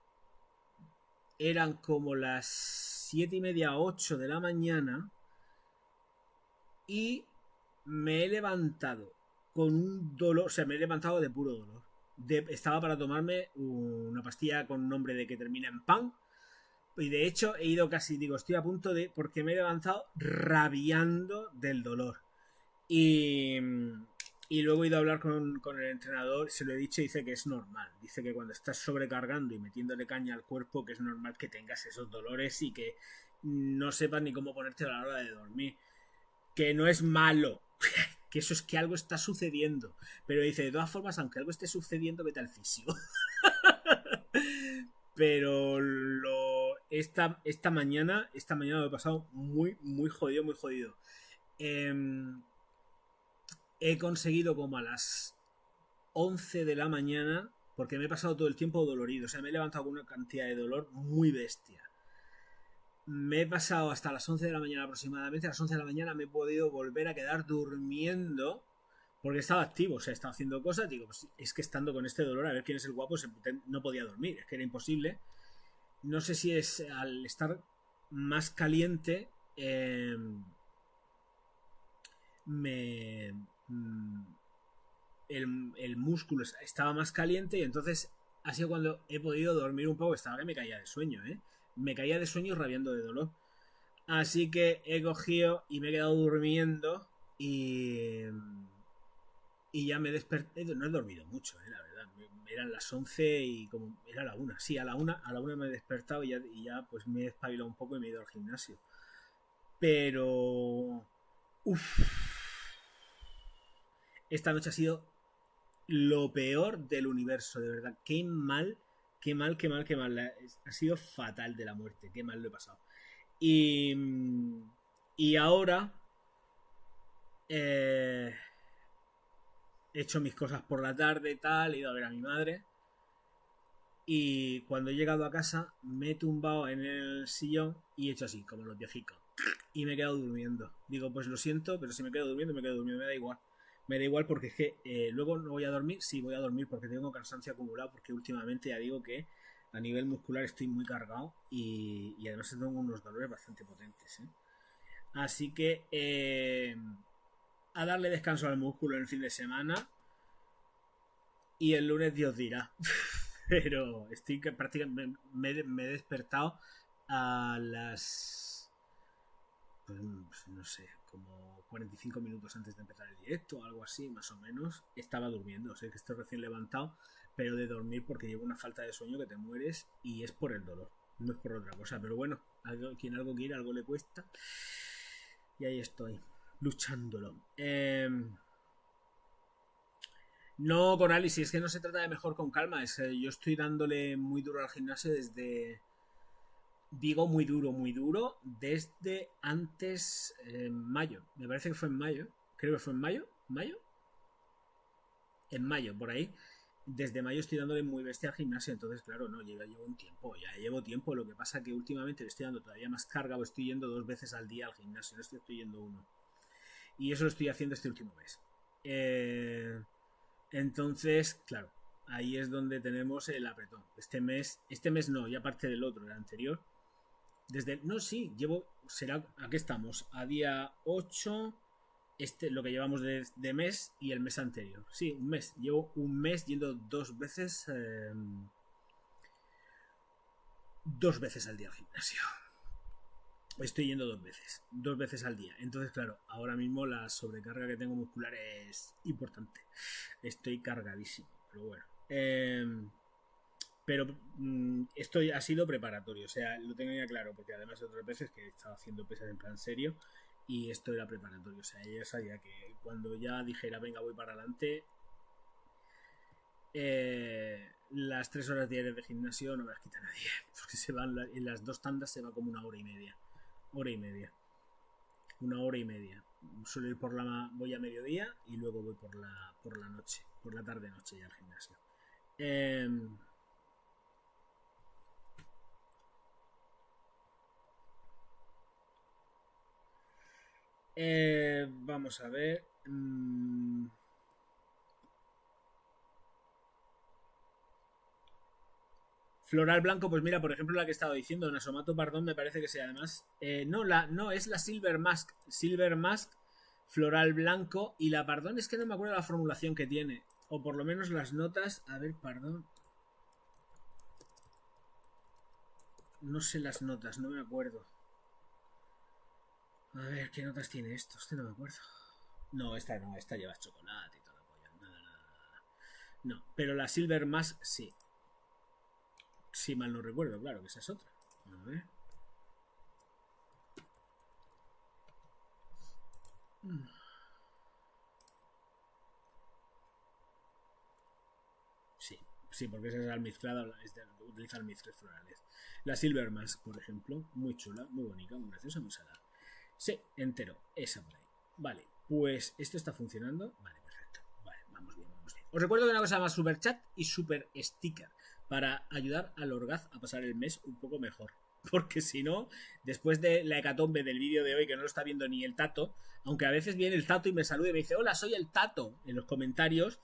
eran como las 7:30, 8 de la mañana. Y me he levantado con un dolor, o sea, me he levantado de puro dolor. Estaba para tomarme una pastilla con nombre de que termina en pan. Y de hecho he ido casi, digo, estoy a punto de, porque me he levantado rabiando del dolor. Y, y luego he ido a hablar con el entrenador, se lo he dicho y dice que es normal. Dice que cuando estás sobrecargando y metiéndole caña al cuerpo, que es normal que tengas esos dolores y que no sepas ni cómo ponerte a la hora de dormir. Que no es malo, que eso es que algo está sucediendo. Pero dice, de todas formas, aunque algo esté sucediendo, vete al fisio. Pero esta mañana lo he pasado muy, muy jodido, muy jodido. He conseguido como a las 11 de la mañana, porque me he pasado todo el tiempo dolorido. O sea, me he levantado con una cantidad de dolor muy bestia. Me he pasado hasta las 11 de la mañana aproximadamente. A las 11 de la mañana me he podido volver a quedar durmiendo porque estaba activo, o sea, estaba haciendo cosas. Digo, pues es que estando con este dolor, a ver quién es el guapo, no podía dormir, es que era imposible. No sé si es al estar más caliente, me el músculo estaba más caliente y entonces ha sido cuando he podido dormir un poco. Estaba que me caía de sueño, me caía de sueño rabiando de dolor. Así que he cogido y me he quedado durmiendo y ya me desperté. No he dormido mucho, la verdad. Eran las 11 y como era la 1. Sí, a la una me he despertado y ya pues me he espabilado un poco y me he ido al gimnasio. Pero uff, esta noche ha sido lo peor del universo, de verdad. Qué mal, qué mal, qué mal, qué mal. Ha sido fatal de la muerte. Qué mal lo he pasado. Y ahora he hecho mis cosas por la tarde, tal, he ido a ver a mi madre. Y cuando he llegado a casa me he tumbado en el sillón y he hecho así, como los viejicos. Y me he quedado durmiendo. Digo, pues lo siento, pero si me quedo durmiendo, me quedo durmiendo, me da igual. Me da igual porque es que luego no voy a dormir. Sí, voy a dormir porque tengo cansancio acumulado. Porque últimamente ya digo que a nivel muscular estoy muy cargado y además tengo unos dolores bastante potentes. Así que a darle descanso al músculo en el fin de semana y el lunes Dios dirá. Pero estoy que prácticamente me he despertado a las pues, no sé, como 45 minutos antes de empezar el directo o algo así, más o menos. Estaba durmiendo, sé que estoy recién levantado, pero de dormir porque llevo una falta de sueño que te mueres y es por el dolor, no es por otra cosa. Pero bueno, quien algo quiere, algo le cuesta. Y ahí estoy, luchándolo. No, Coralis, si es que no se trata de mejor con calma. Yo estoy dándole muy duro al gimnasio desde... Digo muy duro, desde antes, mayo. Me parece que fue en mayo. Creo que fue en mayo. ¿Mayo? En mayo, por ahí. Desde mayo estoy dándole muy bestia al gimnasio. Entonces, claro, no, llevo un tiempo. Ya llevo tiempo. Lo que pasa que últimamente le estoy dando todavía más carga. O estoy yendo 2 veces al día al gimnasio. No estoy yendo 1. Y eso lo estoy haciendo este último mes. Entonces, claro, ahí es donde tenemos el apretón. Este mes no, ya aparte del otro, el anterior. No, sí, aquí estamos, a día 8, lo que llevamos de mes y el mes anterior. Sí, un mes. Llevo un mes yendo 2 veces. 2 veces al día al gimnasio. Estoy yendo 2 veces al día. Entonces, claro, ahora mismo la sobrecarga que tengo muscular es importante. Estoy cargadísimo, pero bueno. Pero esto ha sido preparatorio, o sea, lo tengo ya claro, porque además de otras veces que he estado haciendo pesas en plan serio y esto era preparatorio, o sea, ella sabía que cuando ya dijera venga voy para adelante, las 3 horas diarias de gimnasio no me las quita nadie, porque en las 2 tandas se va como 1 hora y media, 1 hora y media. Suelo ir voy a mediodía y luego voy por la noche, por la tarde noche ya al gimnasio. Vamos a ver. Floral blanco, pues mira, por ejemplo, la que he estado diciendo, Nasomato Pardón, me parece que sea además. No, es la Silver Mask. Silver Mask, floral blanco. Y la Pardón es que no me acuerdo la formulación que tiene. O por lo menos las notas. A ver, Pardón. No sé las notas, no me acuerdo. A ver, ¿qué notas tiene esto? Este no me acuerdo. No, esta lleva chocolate y toda la polla. Nada. No, pero la Silver Mask sí. Si mal no recuerdo, claro, que esa es otra. A ver. Sí, porque esa es almizclada, utiliza almizcles florales. La Silver Mask, por ejemplo, muy chula, muy bonita, muy graciosa, muy salada. Sí, entero, esa por ahí. Vale, pues esto está funcionando. Vale, perfecto. Vale, vamos bien. Os recuerdo que una cosa más super chat y super sticker para ayudar al Orgaz a pasar el mes un poco mejor. Porque si no, después de la hecatombe del vídeo de hoy, que no lo está viendo ni el Tato, aunque a veces viene el Tato y me saluda y me dice, hola, soy el Tato, en los comentarios,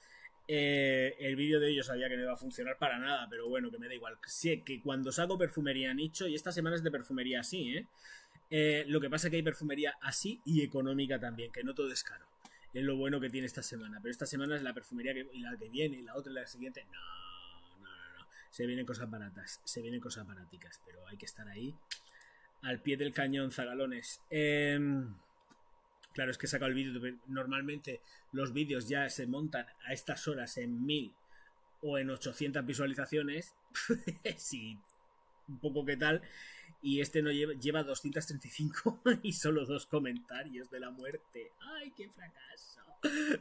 el vídeo de hoy yo sabía que no iba a funcionar para nada, pero bueno, que me da igual. Sé que cuando saco perfumería nicho, y esta semana es de perfumería así, lo que pasa es que hay perfumería así y económica también, que no todo es caro. Es lo bueno que tiene esta semana. Pero esta semana es la perfumería y la que viene, y la otra y la siguiente. No. Se vienen cosas baratas, se vienen cosas baraticas, pero hay que estar ahí al pie del cañón, zagalones. Claro, es que he sacado el vídeo. Normalmente los vídeos ya se montan a estas horas en 1000 o en 800 visualizaciones. Sí, un poco que tal. Y este no lleva 235 y solo 2 comentarios de la muerte. ¡Ay, qué fracaso!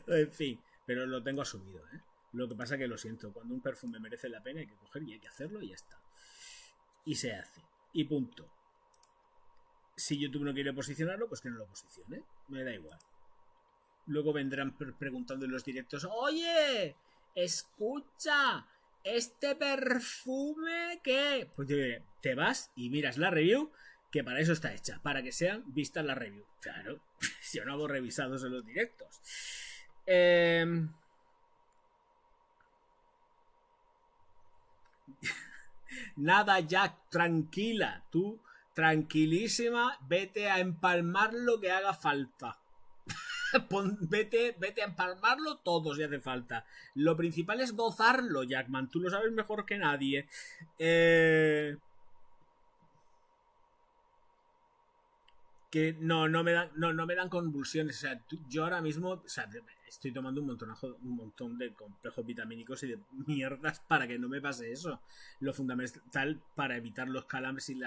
En fin, pero lo tengo asumido, ¿eh? Lo que pasa que lo siento, cuando un perfume merece la pena hay que coger y hay que hacerlo y ya está. Y se hace. Y punto. Si YouTube no quiere posicionarlo, pues que no lo posicione. Me da igual. Luego vendrán preguntando en los directos, oye, escucha, ¿este perfume qué? Pues yo diré, te vas y miras la review, que para eso está hecha, para que sean vistas las reviews. Claro, yo no hago revisados en los directos. Nada, Jack, tranquila, tú, tranquilísima, vete a empalmar lo que haga falta. Vete a empalmarlo todo si hace falta. Lo principal es gozarlo, Jackman. Tú lo sabes mejor que nadie. Que no me dan convulsiones. O sea, yo ahora mismo, o sea, estoy tomando un montón de complejos vitamínicos y de mierdas para que no me pase eso. Lo fundamental para evitar los calambres y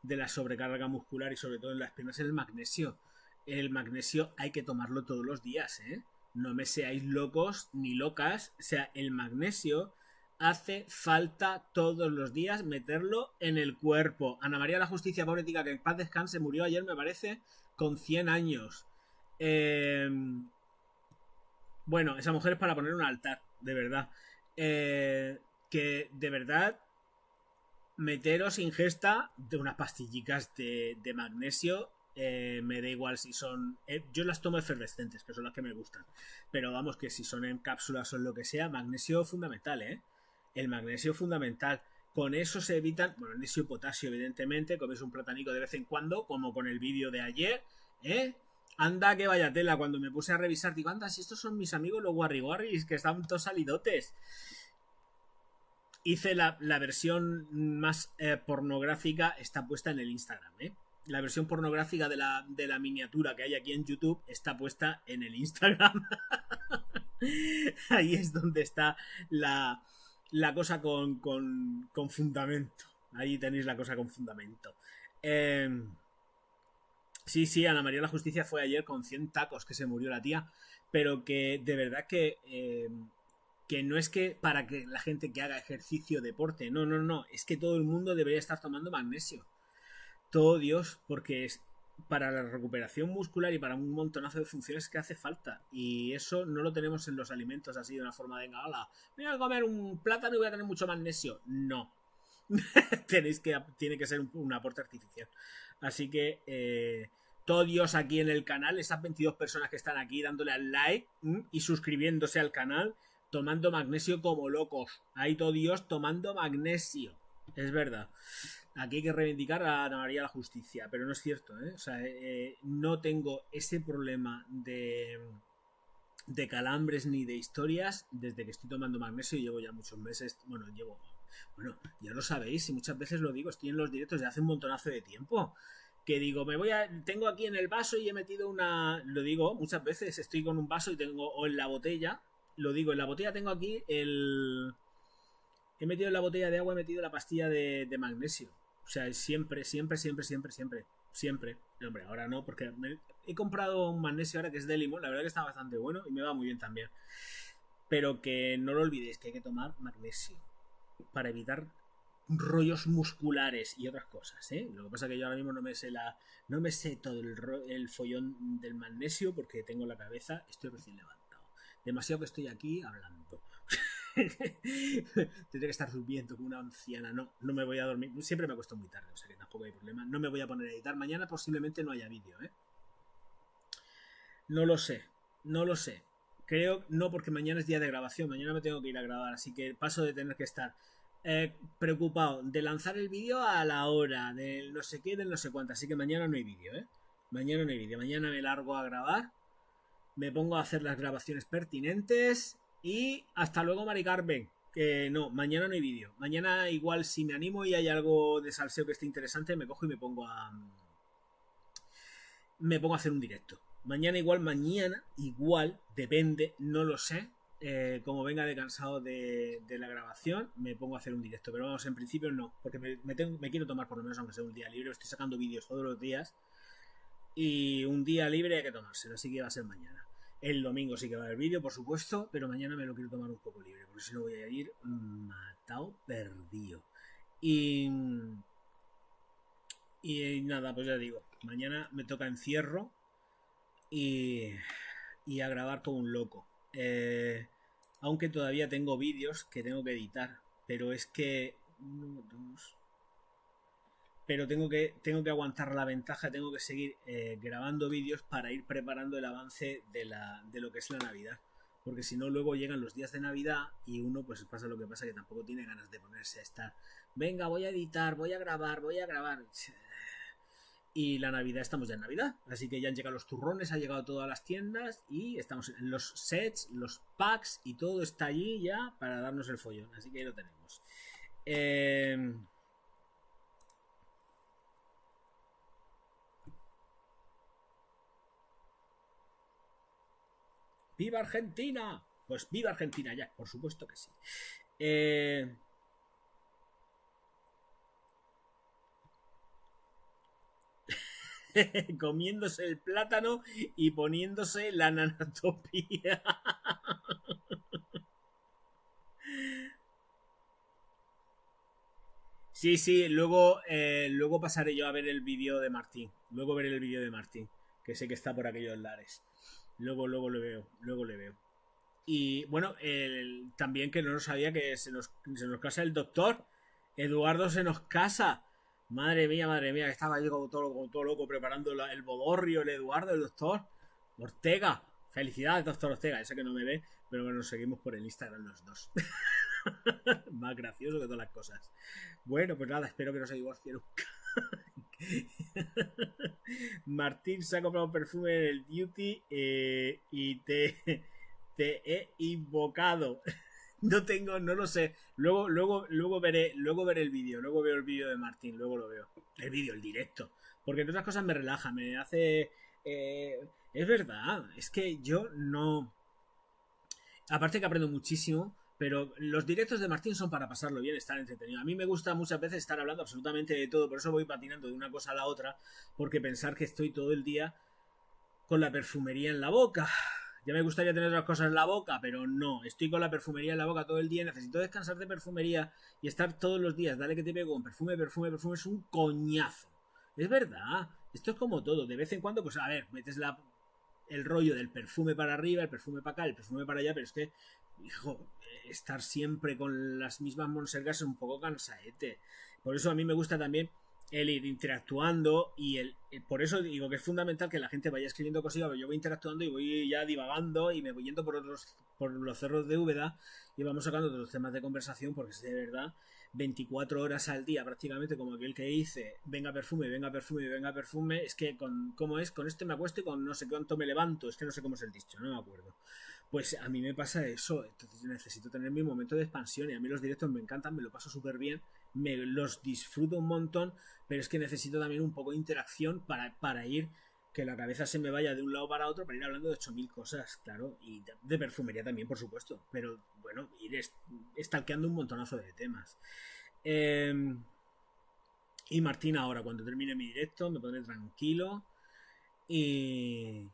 de la sobrecarga muscular y sobre todo en las piernas es el magnesio. El magnesio hay que tomarlo todos los días, ¿eh? No me seáis locos ni locas. O sea, el magnesio hace falta todos los días meterlo en el cuerpo. Ana María la Justicia, pobretica, que en paz descanse, murió ayer, me parece, con 100 años. Bueno, esa mujer es para poner un altar, de verdad. Que de verdad meteros ingesta de unas pastillicas de magnesio. Me da igual si son... yo las tomo efervescentes, que son las que me gustan. Pero vamos, que si son en cápsulas o en lo que sea, magnesio fundamental, ¿eh? El magnesio fundamental. Con eso se evitan... Bueno, magnesio, potasio, evidentemente. Comes un platanico de vez en cuando, como con el vídeo de ayer, ¿eh? Anda, que vaya tela. Cuando me puse a revisar, digo, anda, si estos son mis amigos los guarriguarris, que están todos salidotes. Hice la versión más pornográfica, está puesta en el Instagram, ¿eh? La versión pornográfica de la miniatura que hay aquí en YouTube está puesta en el Instagram. Ahí es donde está la cosa con fundamento. Ahí tenéis la cosa con fundamento. Sí, Ana María la Justicia fue ayer con 100 tacos que se murió la tía. Pero que de verdad que no es que para que la gente que haga ejercicio, deporte. No. Es que todo el mundo debería estar tomando magnesio. Todo Dios, porque es para la recuperación muscular y para un montonazo de funciones que hace falta. Y eso no lo tenemos en los alimentos así de una forma de venga, voy a comer un plátano y voy a tener mucho magnesio. No. Tiene que ser un aporte artificial. Así que todos aquí en el canal, esas 22 personas que están aquí dándole al like y suscribiéndose al canal, tomando magnesio como locos. Ahí todos tomando magnesio. Es verdad. Aquí hay que reivindicar a Ana María la Justicia, pero no es cierto, ¿eh? O sea, no tengo ese problema de calambres ni de historias desde que estoy tomando magnesio. Llevo ya muchos meses, bueno, ya lo sabéis y muchas veces lo digo, estoy en los directos de hace un montonazo de tiempo, que digo, tengo aquí en el vaso y he metido lo digo muchas veces, estoy con un vaso y tengo, o en la botella, lo digo, en la botella tengo aquí he metido en la botella de agua, he metido la pastilla de magnesio. O sea, siempre. Hombre, ahora no, porque he comprado un magnesio ahora que es de limón. La verdad que está bastante bueno y me va muy bien también. Pero que no lo olvidéis, que hay que tomar magnesio para evitar rollos musculares y otras cosas, ¿eh? Lo que pasa es que yo ahora mismo no me sé todo el follón del magnesio porque tengo la cabeza, estoy recién levantado. Demasiado que estoy aquí hablando. Tendré que estar durmiendo como una anciana. No me voy a dormir. Siempre me acuesto muy tarde, o sea que tampoco hay problema. No me voy a poner a editar. Mañana posiblemente no haya vídeo, ¿eh? No lo sé. Creo, no, porque mañana es día de grabación. Mañana me tengo que ir a grabar, así que paso de tener que estar preocupado de lanzar el vídeo a la hora, del no sé qué, del no sé cuánto. Así que mañana no hay vídeo, ¿eh? Mañana no hay vídeo. Mañana me largo a grabar. Me pongo a hacer las grabaciones pertinentes. Y hasta luego, Mari Carmen. Que no, mañana no hay vídeo. Mañana igual si me animo y hay algo de salseo que esté interesante, me cojo y me pongo a hacer un directo. Mañana igual, depende, no lo sé. Como venga de cansado de la grabación, me pongo a hacer un directo. Pero vamos, en principio no, porque me quiero tomar por lo menos, aunque sea un día libre. Estoy sacando vídeos todos los días. Y un día libre hay que tomárselo, así que va a ser mañana. El domingo sí que va a haber vídeo, por supuesto, pero mañana me lo quiero tomar un poco libre, porque si no voy a ir matado, perdido. Y nada, pues ya digo, mañana me toca encierro y a grabar como un loco. Aunque todavía tengo vídeos que tengo que editar, pero es que... Pero tengo que aguantar la ventaja, tengo que seguir grabando vídeos para ir preparando el avance de lo que es la Navidad. Porque si no, luego llegan los días de Navidad y uno pues pasa lo que pasa, que tampoco tiene ganas de ponerse a estar. Venga, voy a editar, voy a grabar. Y la Navidad, estamos ya en Navidad. Así que ya han llegado los turrones, ha llegado todas las tiendas y estamos en los sets, los packs y todo está allí ya para darnos el follón. Así que ahí lo tenemos. ¡Viva Argentina! Pues viva Argentina ya, por supuesto que sí. Comiéndose el plátano y poniéndose la nanotopía. Sí, luego pasaré yo a ver el vídeo de Martín. Luego veré el vídeo de Martín, que sé que está por aquellos lares. Luego le veo. Y bueno, también que no lo sabía, que se nos casa el doctor. Eduardo se nos casa. Madre mía, que estaba yo como todo loco preparando el bodorrio, el Eduardo, el doctor Ortega. Felicidades, doctor Ortega. Ese que no me ve, pero bueno, nos seguimos por el Instagram los dos. Más gracioso que todas las cosas. Bueno, pues nada, espero que no se divorcie nunca. Martín se ha comprado un perfume en el Duty y te he invocado. No lo sé. Luego veré el vídeo. Luego veo el vídeo de Martín. Luego lo veo. El directo. Porque en otras cosas me relaja. Me hace... es verdad. Es que yo no... Aparte que aprendo muchísimo. Pero los directos de Martín son para pasarlo bien, estar entretenido. A mí me gusta muchas veces estar hablando absolutamente de todo. Por eso voy patinando de una cosa a la otra. Porque pensar que estoy todo el día con la perfumería en la boca. Ya me gustaría tener otras cosas en la boca, pero no. Estoy con la perfumería en la boca todo el día. Necesito descansar de perfumería y estar todos los días. Dale que te pego con perfume. Es un coñazo. Es verdad. Esto es como todo. De vez en cuando, pues a ver, metes el rollo del perfume para arriba, el perfume para acá, el perfume para allá. Pero es que, hijo, estar siempre con las mismas monsergas es un poco cansaete. Por eso a mí me gusta también el ir interactuando y por eso digo que es fundamental que la gente vaya escribiendo cositas, pero yo voy interactuando y voy ya divagando y me voy yendo por los cerros de Úbeda y vamos sacando otros temas de conversación porque es de verdad 24 horas al día prácticamente como aquel que dice venga perfume, venga perfume, venga perfume, es que ¿cómo es? Con esto me acuesto y con no sé cuánto me levanto, es que no sé cómo es el dicho, no me acuerdo. Pues a mí me pasa eso, entonces necesito tener mi momento de expansión y a mí los directos me encantan, me lo paso súper bien, me los disfruto un montón, pero es que necesito también un poco de interacción para ir, que la cabeza se me vaya de un lado para otro para ir hablando de 8000 cosas, claro, y de perfumería también, por supuesto, pero bueno, ir estalqueando un montonazo de temas. Y Martín ahora, cuando termine mi directo, me pondré tranquilo y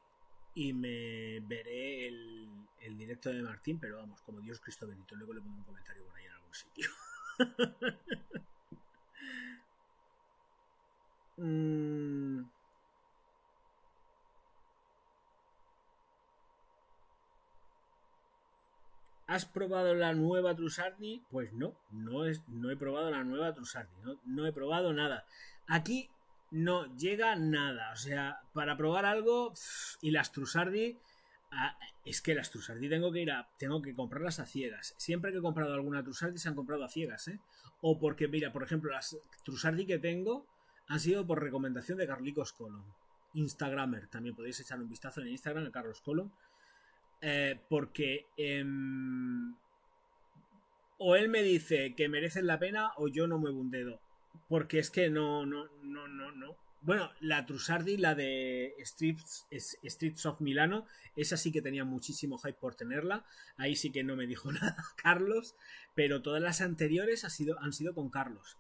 me veré el directo de Martín, pero vamos, como Dios Cristo bendito, luego le pongo un comentario por ahí en algún sitio. ¿Has probado la nueva Trusardi? Pues no he probado la nueva Trusardi, no he probado nada. Aquí no llega nada, o sea, para probar algo y las Trusardi, es que las Trusardi tengo que comprarlas a ciegas. Siempre que he comprado alguna Trusardi se han comprado a ciegas, ¿eh? O porque, mira, por ejemplo, las Trusardi que tengo han sido por recomendación de Carlicos Colom, Instagramer. También podéis echar un vistazo en Instagram a Carlos Colom. Porque o él me dice que merecen la pena o yo no muevo un dedo. Porque es que no. Bueno, la Trusardi, la de Streets of Milano, esa sí que tenía muchísimo hype por tenerla. Ahí sí que no me dijo nada Carlos. Pero todas las anteriores han sido con Carlos.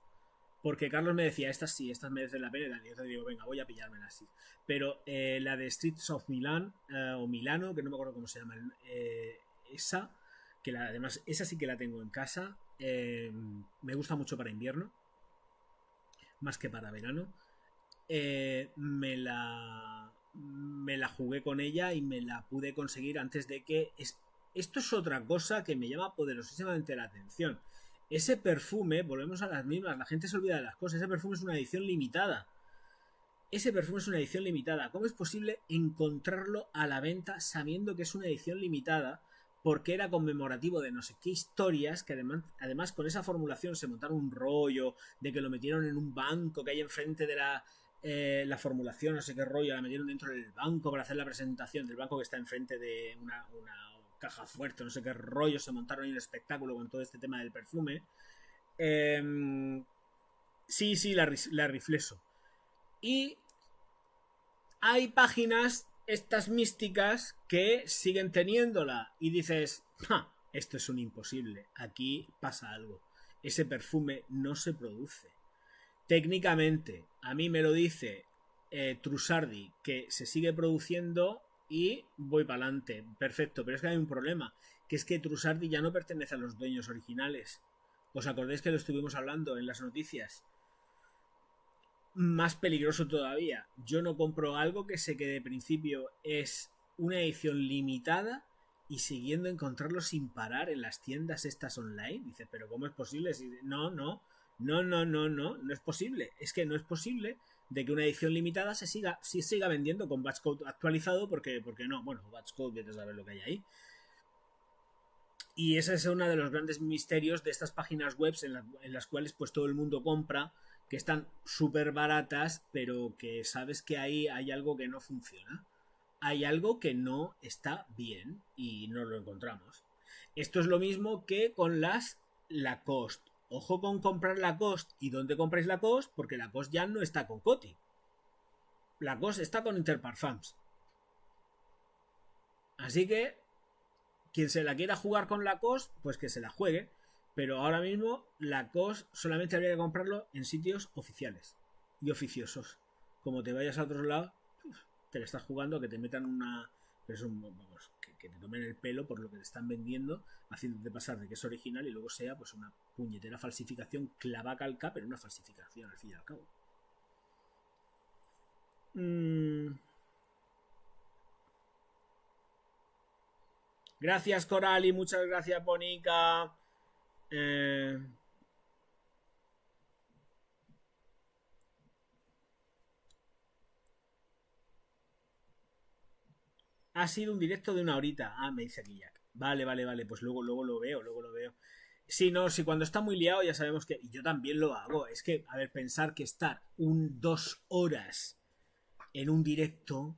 Porque Carlos me decía, estas sí, estas merecen la pena. Y yo te digo, venga, voy a pillármela así. Pero la de Streets of Milan, o Milano, que no me acuerdo cómo se llama, esa, además, esa sí que la tengo en casa. Me gusta mucho para invierno, más que para verano. Me la jugué con ella y me la pude conseguir antes de que... Esto es otra cosa que me llama poderosísimamente la atención. Ese perfume, volvemos a las mismas, la gente se olvida de las cosas, ese perfume es una edición limitada. ¿Cómo es posible encontrarlo a la venta sabiendo que es una edición limitada? Porque era conmemorativo de no sé qué historias, que además con esa formulación se montaron un rollo de que lo metieron en un banco que hay enfrente de la formulación, no sé qué rollo, la metieron dentro del banco para hacer la presentación del banco que está enfrente de una caja fuerte, no sé qué rollo, se montaron ahí un espectáculo con todo este tema del perfume. Sí, la rifleso. Y hay páginas, estas místicas, que siguen teniéndola y dices, esto es un imposible, aquí pasa algo. Ese perfume no se produce. Técnicamente, a mí me lo dice Trusardi, que se sigue produciendo y voy para adelante. Perfecto, pero es que hay un problema, que es que Trusardi ya no pertenece a los dueños originales. ¿Os acordáis que lo estuvimos hablando en las noticias? Más peligroso todavía, yo no compro algo que sé que de principio es una edición limitada y siguiendo encontrarlo sin parar en las tiendas estas online. Dice, pero ¿cómo es posible? No es posible. Es que no es posible de que una edición limitada se siga vendiendo con batch code actualizado porque no. Bueno, batch code, vete a saber lo que hay ahí. Y ese es uno de los grandes misterios de estas páginas web en las cuales pues todo el mundo compra, que están súper baratas, pero que sabes que ahí hay algo que no funciona. Hay algo que no está bien y no lo encontramos. Esto es lo mismo que con las Lacoste. Ojo con comprar Lacoste. ¿Y dónde compráis Lacoste? Porque Lacoste ya no está con Coty. Lacoste está con Interparfums. Así que quien se la quiera jugar con Lacoste, pues que se la juegue. Pero ahora mismo Lacoste solamente habría que comprarlo en sitios oficiales y oficiosos. Como te vayas a otro lado, te la estás jugando a que te metan una... Vamos, que te tomen el pelo por lo que te están vendiendo, haciéndote pasar de que es original y luego sea pues una puñetera falsificación clavacalca, pero una falsificación al fin y al cabo. Gracias Coral y muchas gracias Bonica. ha sido un directo de 1 horita. Ah, me dice aquí Jack. Vale, pues luego lo veo. Sí, no, sí, cuando está muy liado ya sabemos que... Y yo también lo hago. Es que, a ver, pensar que estar 2 horas en un directo,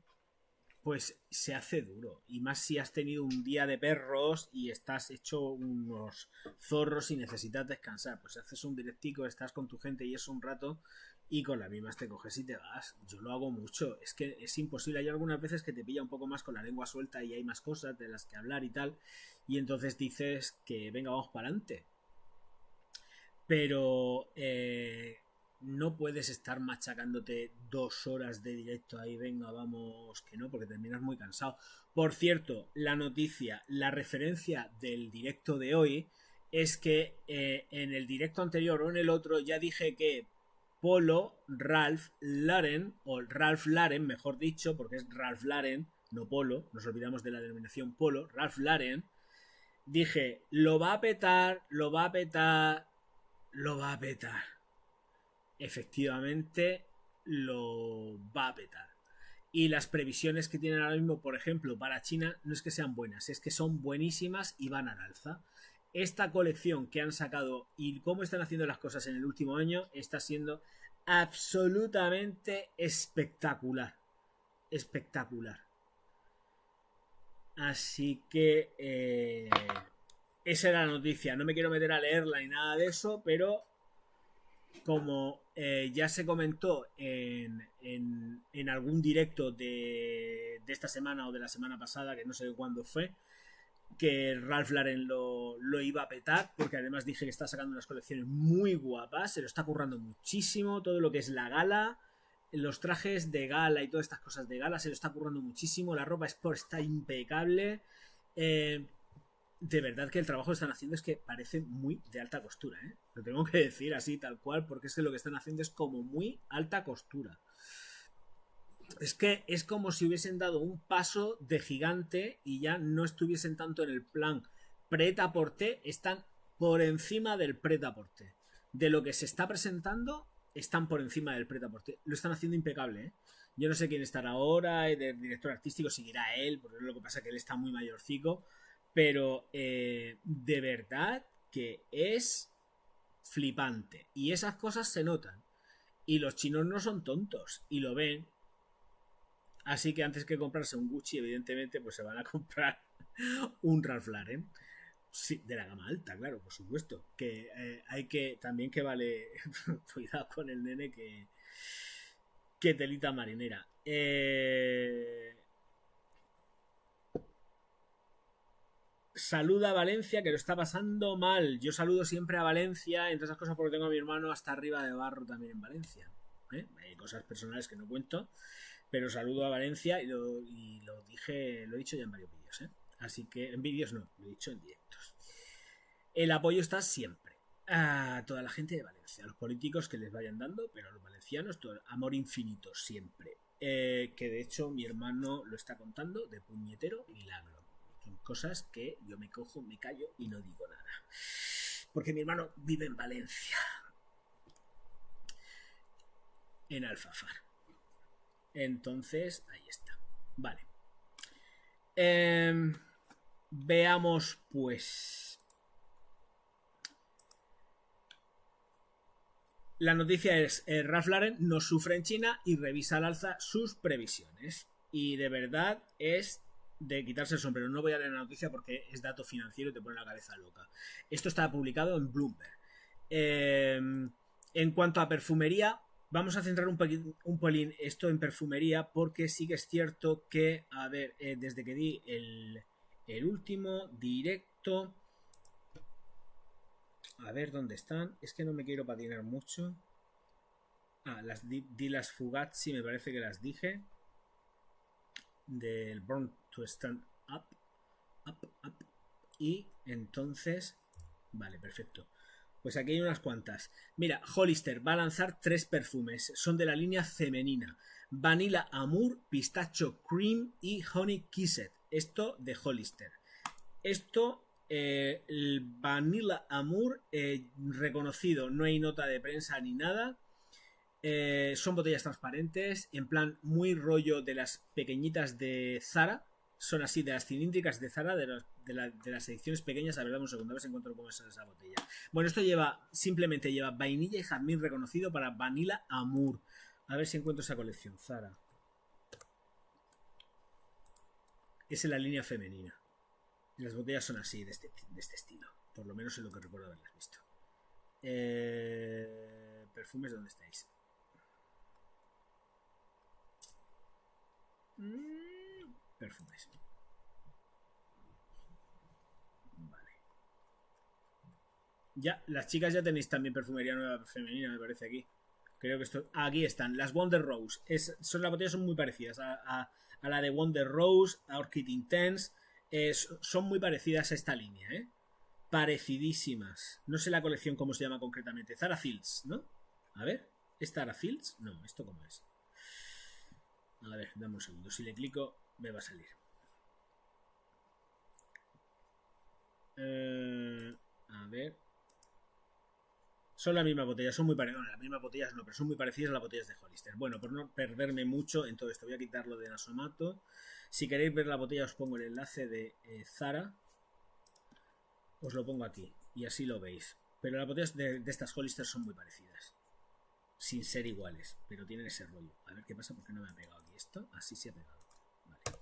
pues se hace duro. Y más si has tenido un día de perros y estás hecho unos zorros y necesitas descansar. Pues haces un directico, estás con tu gente y es un rato y con las mismas te coges y te vas. Yo lo hago mucho. Es que es imposible. Hay algunas veces que te pilla un poco más con la lengua suelta y hay más cosas de las que hablar y tal. Y entonces dices que venga, vamos para adelante. Pero no puedes estar machacándote 2 horas de directo ahí, venga, vamos, que no, porque terminas muy cansado. Por cierto, la noticia, la referencia del directo de hoy es que en el directo anterior o en el otro ya dije que Ralph Lauren, o Ralph Lauren, mejor dicho, porque es Ralph Lauren, no Polo, nos olvidamos de la denominación Polo, Ralph Lauren, dije, lo va a petar, lo va a petar. Efectivamente, lo va a petar. Y las previsiones que tienen ahora mismo, por ejemplo, para China, no es que sean buenas, es que son buenísimas y van al alza. Esta colección que han sacado y cómo están haciendo las cosas en el último año está siendo absolutamente espectacular. Así que esa era la noticia. No me quiero meter a leerla ni nada de eso, pero como ya se comentó en algún directo de esta semana o de la semana pasada, que no sé cuándo fue, que Ralph Lauren lo iba a petar, porque además dije que está sacando unas colecciones muy guapas, se lo está currando muchísimo, todo lo que es la gala, los trajes de gala y todas estas cosas de gala se lo está currando muchísimo, la ropa sport está impecable, de verdad que el trabajo que están haciendo es que parece muy de alta costura, ¿eh? Lo tengo que decir así tal cual, porque es que lo que están haciendo es como muy alta costura. Es que es como si hubiesen dado un paso de gigante y ya no estuviesen tanto en el plan prêt-à-porter, están por encima del prêt-à-porter. De lo que se está presentando, están por encima del prêt-à-porter. Lo están haciendo impecable, ¿eh? Yo no sé quién estará ahora, el director artístico seguirá él, porque lo que pasa es que él está muy mayorcico, pero de verdad que es flipante. Y esas cosas se notan. Y los chinos no son tontos, y lo ven. Así que antes que comprarse un Gucci, evidentemente, pues se van a comprar un Ralph Lauren. Sí, de la gama alta, claro, por supuesto. Que hay que, también que vale, cuidado con el nene que telita marinera. Saluda a Valencia, que lo está pasando mal. Yo saludo siempre a Valencia, entre esas cosas porque tengo a mi hermano hasta arriba de barro también en Valencia. Hay cosas personales que no cuento, pero saludo a Valencia y lo dije, lo he dicho ya en varios vídeos, ¿eh? Así que en vídeos no, lo he dicho en directos. El apoyo está siempre a toda la gente de Valencia, a los políticos que les vayan dando, pero a los valencianos, todo amor infinito siempre. Que de hecho mi hermano lo está contando de puñetero milagro. Son cosas que yo me cojo, me callo y no digo nada. Porque mi hermano vive en Valencia, en Alfafar. Entonces, ahí está. Vale. Veamos, pues. La noticia es: Ralph Lauren no sufre en China y revisa al alza sus previsiones. Y de verdad es de quitarse el sombrero. No voy a leer la noticia porque es dato financiero y te pone la cabeza loca. Esto está publicado en Bloomberg. En cuanto a perfumería, vamos a centrar un pelín esto en perfumería, porque sí que es cierto que, a ver, desde que di el último directo, a ver dónde están, es que no me quiero patinar mucho. Di las Fugazzi, me parece que las dije, del Born to Stand Up, y entonces, vale, perfecto. Pues aquí hay unas cuantas. Mira, Hollister va a lanzar 3 perfumes. Son de la línea femenina: Vanilla Amour, Pistacho Cream y Honey Kissed. Esto de Hollister. Esto, el Vanilla Amour, reconocido, no hay nota de prensa ni nada. Son botellas transparentes, en plan muy rollo de las pequeñitas de Zara, son así, de las cilíndricas de Zara, de las ediciones pequeñas. A ver, dame un segundo, a ver si encuentro cómo es esa botella. Bueno, esto simplemente lleva vainilla y jazmín reconocido para Vanilla Amour. A ver si encuentro esa colección, Zara. Es en la línea femenina. Y las botellas son así, de este estilo. Por lo menos es lo que recuerdo haberlas visto. Perfumes, ¿dónde estáis? Perfumes. Vale. Ya, las chicas ya tenéis también perfumería nueva femenina, me parece aquí. Creo que esto... Aquí están, las Wonder Rose. Las botellas son muy parecidas a la de Wonder Rose, a Orchid Intense. Son muy parecidas a esta línea, ¿eh? Parecidísimas. No sé la colección cómo se llama concretamente. Zara Fields, ¿no? A ver, ¿es Zara Fields? No, ¿esto cómo es? A ver, dame un segundo. Si le clico, me va a salir. A ver. Son la misma botella, son muy parecidas. No, las mismas botellas no, pero son muy parecidas a las botellas de Hollister. Bueno, por no perderme mucho en todo esto, voy a quitarlo de Nasomato. Si queréis ver la botella, os pongo el enlace de Zara. Os lo pongo aquí y así lo veis. Pero las botellas de estas Hollister son muy parecidas. Sin ser iguales, pero tienen ese rollo. A ver qué pasa, porque no me ha pegado aquí esto. Así se ha pegado. Vale.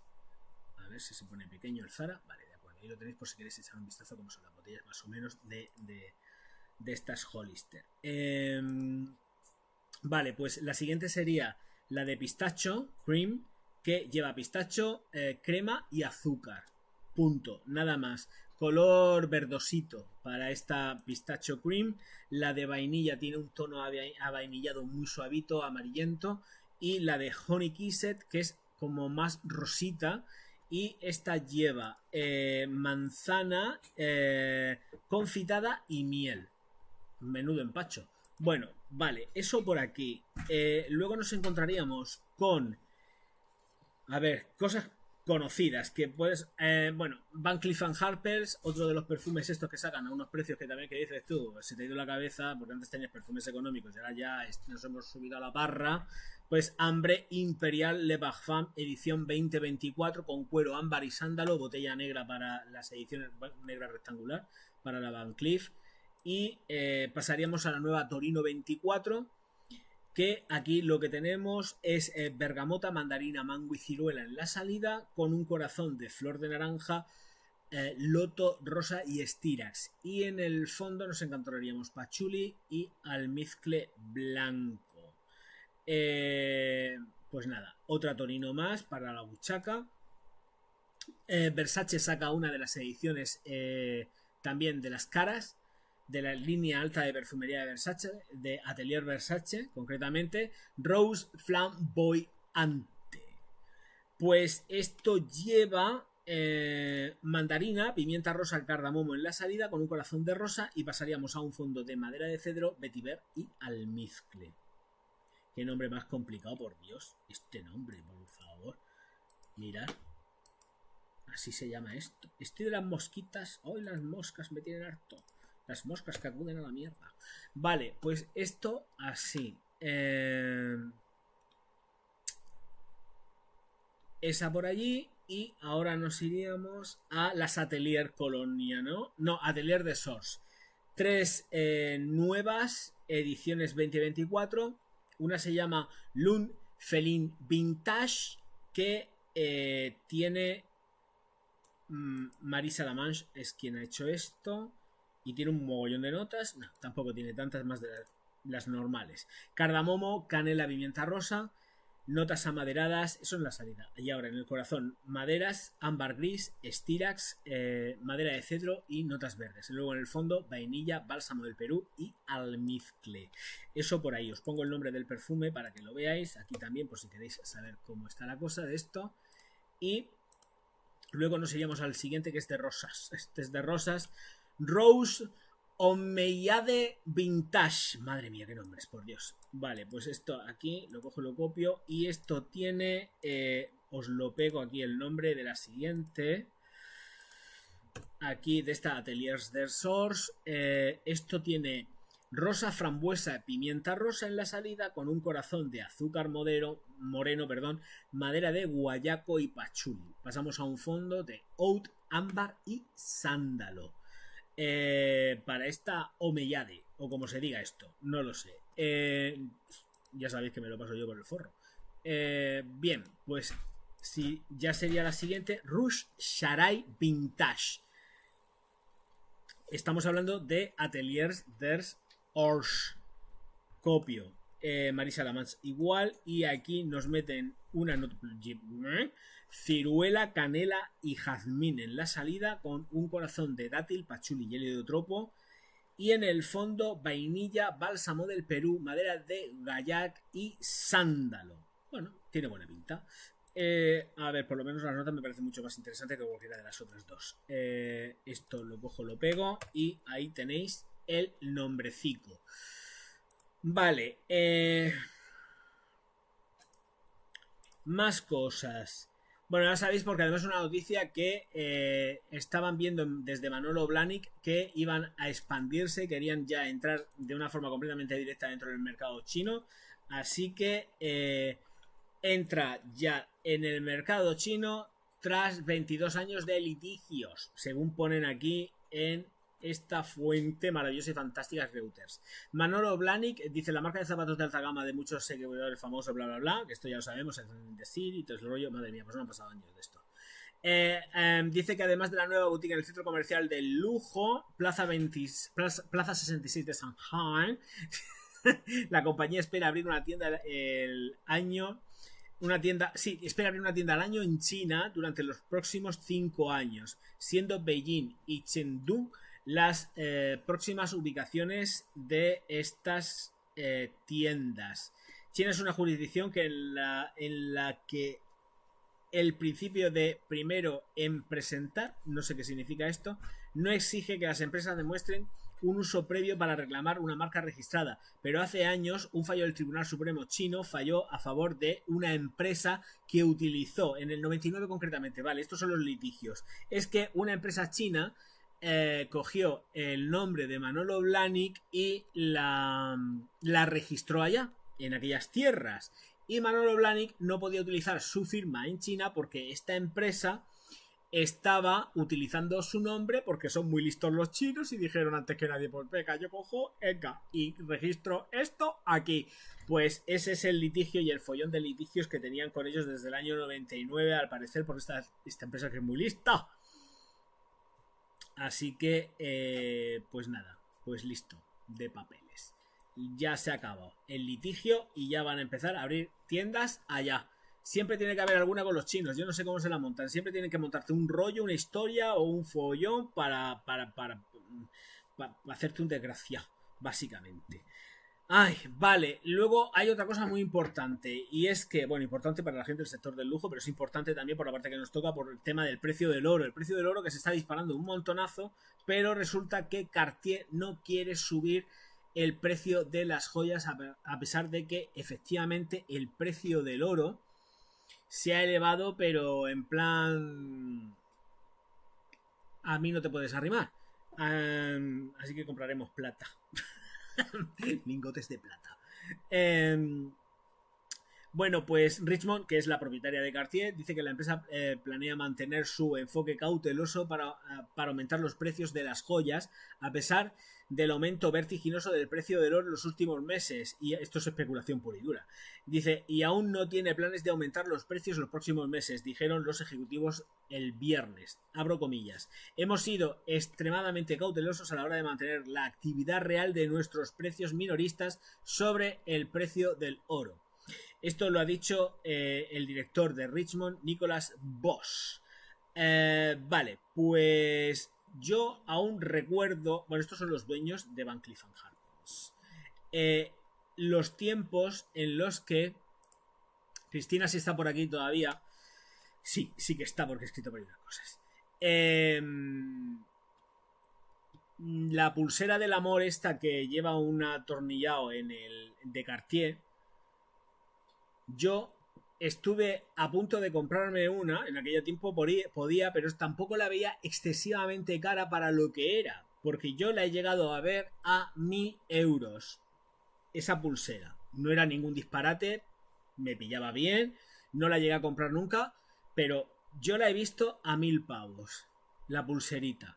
A ver si se pone pequeño el Zara. Vale, de acuerdo. Ahí lo tenéis por si queréis echar un vistazo como son las botellas más o menos de estas Hollister. Vale, pues la siguiente sería la de pistacho, cream, que lleva pistacho, crema y azúcar. Punto, nada más. Color verdosito para esta pistacho cream. La de vainilla tiene un tono avainillado muy suavito, amarillento. Y la de honey kissed, que es como más rosita. Y esta lleva manzana confitada y miel. Menudo empacho. Bueno, vale, eso por aquí. Luego nos encontraríamos con... A ver, cosas conocidas que puedes... bueno, Van Cleef & Harper's, otro de los perfumes estos que sacan a unos precios que también que dices tú, se te ha ido la cabeza, porque antes tenías perfumes económicos y ahora ya nos hemos subido a la barra. Pues Ambre Imperial Le Parfum edición 2024 con cuero ámbar y sándalo, botella negra para las ediciones, negra rectangular para la Van Cleef. Y pasaríamos a la nueva Torino 24, que aquí lo que tenemos es bergamota, mandarina, mango y ciruela en la salida, con un corazón de flor de naranja, loto, rosa y estirax. Y en el fondo nos encontraríamos pachuli y almizcle blanco. Pues nada, otra Torino más para la buchaca. Versace saca una de las ediciones también de las caras, de la línea alta de perfumería de Versace, de Atelier Versace, concretamente, Rose Flamboyante. Pues esto lleva mandarina, pimienta rosa, cardamomo en la salida, con un corazón de rosa, y pasaríamos a un fondo de madera de cedro, vetiver y almizcle. Qué nombre más complicado, por Dios. Este nombre, por favor. Mirad. Así se llama esto. Estoy de las mosquitas. Hoy las moscas me tienen harto. Las moscas que acuden a la mierda. Vale, pues esto así. Esa por allí. Y ahora nos iríamos a las Atelier Colonia, ¿no? No, Atelier de Source. 3 nuevas ediciones 2024. Una se llama Lune Feline Vintage, que tiene... Marisa Lamanche es quien ha hecho esto. Y tiene un mogollón de notas. No, tampoco tiene tantas, más de las normales. Cardamomo, canela, pimienta rosa. Notas amaderadas. Eso es la salida. Y ahora en el corazón, maderas, ámbar gris, estírax, madera de cedro y notas verdes. Y luego en el fondo, vainilla, bálsamo del Perú y almizcle. Eso por ahí. Os pongo el nombre del perfume para que lo veáis. Aquí también, por si queréis saber cómo está la cosa de esto. Y luego nos iríamos al siguiente, que es de rosas. Este es de rosas. Rose Omeyade Vintage. Madre mía, qué nombres, por Dios. Vale, pues esto aquí lo cojo, lo copio. Y esto tiene... os lo pego aquí el nombre de la siguiente. Aquí de esta Ateliers de Source. Esto tiene rosa frambuesa, pimienta rosa en la salida, con un corazón de azúcar moreno, madera de guayaco y pachuli. Pasamos a un fondo de oud, ámbar y sándalo. Para esta omeyade, o como se diga esto, no lo sé. Ya sabéis que me lo paso yo por el forro. Bien, pues si ya sería la siguiente, Rush Sharai Vintage. Estamos hablando de Ateliers des Ors. Copio. Marisa Lamans igual. Y aquí nos meten una ciruela, canela y jazmín en la salida, con un corazón de dátil, pachuli y heliotropo. Y en el fondo, vainilla, bálsamo del Perú, madera de gallac y sándalo. Bueno, tiene buena pinta. A ver, por lo menos las notas me parece mucho más interesante que cualquiera de las otras dos. Esto lo cojo, lo pego y ahí tenéis el nombrecico. Vale. Más cosas. Bueno, ya sabéis, porque además es una noticia que estaban viendo desde Manolo Blahnik que iban a expandirse, querían ya entrar de una forma completamente directa dentro del mercado chino. Así que entra ya en el mercado chino tras 22 años de litigios, según ponen aquí en esta fuente maravillosa y fantástica Reuters. Manolo Blahnik dice: la marca de zapatos de alta gama de muchos seguidores famosos, bla bla bla, que esto ya lo sabemos, es decir, y todo el rollo. Madre mía, pues no han pasado años de esto. Dice que además de la nueva boutique en el centro comercial del lujo Plaza 66 de Shanghai, la compañía espera abrir una tienda el año. Espera abrir una tienda al año en China durante los próximos 5 años, siendo Beijing y Chengdu las próximas ubicaciones de estas tiendas. China es una jurisdicción que en la que el principio de primero en presentar, no sé qué significa esto, no exige que las empresas demuestren un uso previo para reclamar una marca registrada, pero hace años un fallo del Tribunal Supremo chino falló a favor de una empresa que utilizó, en el 99 concretamente, vale, estos son los litigios, es que una empresa china cogió el nombre de Manolo Blahnik y la registró allá, en aquellas tierras, y Manolo Blahnik no podía utilizar su firma en China porque esta empresa estaba utilizando su nombre, porque son muy listos los chinos y dijeron antes que nadie: pues venga, yo cojo y registro esto aquí. Pues ese es el litigio y el follón de litigios que tenían con ellos desde el año 99, al parecer, por esta empresa que es muy lista. Así que pues nada, pues listo, de papeles. Ya se ha acabado el litigio y ya van a empezar a abrir tiendas allá. Siempre tiene que haber alguna con los chinos, yo no sé cómo se la montan. Siempre tienen que montarte un rollo, una historia o un follón para hacerte un desgraciado, básicamente. Ay, vale, luego hay otra cosa muy importante, y es que, bueno, importante para la gente del sector del lujo, pero es importante también por la parte que nos toca, por el tema del precio del oro. El precio del oro que se está disparando un montonazo, pero resulta que Cartier no quiere subir el precio de las joyas, a pesar de que efectivamente el precio del oro se ha elevado, pero en plan: a mí no te puedes arrimar. Así que compraremos plata. Lingotes de plata. Bueno, pues Richemont, que es la propietaria de Cartier, dice que la empresa planea mantener su enfoque cauteloso para aumentar los precios de las joyas, a pesar del aumento vertiginoso del precio del oro en los últimos meses. Y esto es especulación pura y dura. Dice: y aún no tiene planes de aumentar los precios en los próximos meses, dijeron los ejecutivos el viernes. Abro comillas: hemos sido extremadamente cautelosos a la hora de mantener la actividad real de nuestros precios minoristas sobre el precio del oro. Esto lo ha dicho el director de Richemont, Nicolas Bosch. Vale, pues yo aún recuerdo... Bueno, estos son los dueños de Van Cleef & Arpels. Los tiempos en los que... Cristina, si está por aquí todavía. Sí que está, porque he escrito por ahí unas cosas. La pulsera del amor esta que lleva un atornillado en el de Cartier... Yo estuve a punto de comprarme una, en aquel tiempo podía, pero tampoco la veía excesivamente cara para lo que era. porque yo la he llegado a ver a 1.000 euros. Esa pulsera. No era ningún disparate, me pillaba bien, no la llegué a comprar nunca, pero yo la he visto a 1.000 pavos. La pulserita.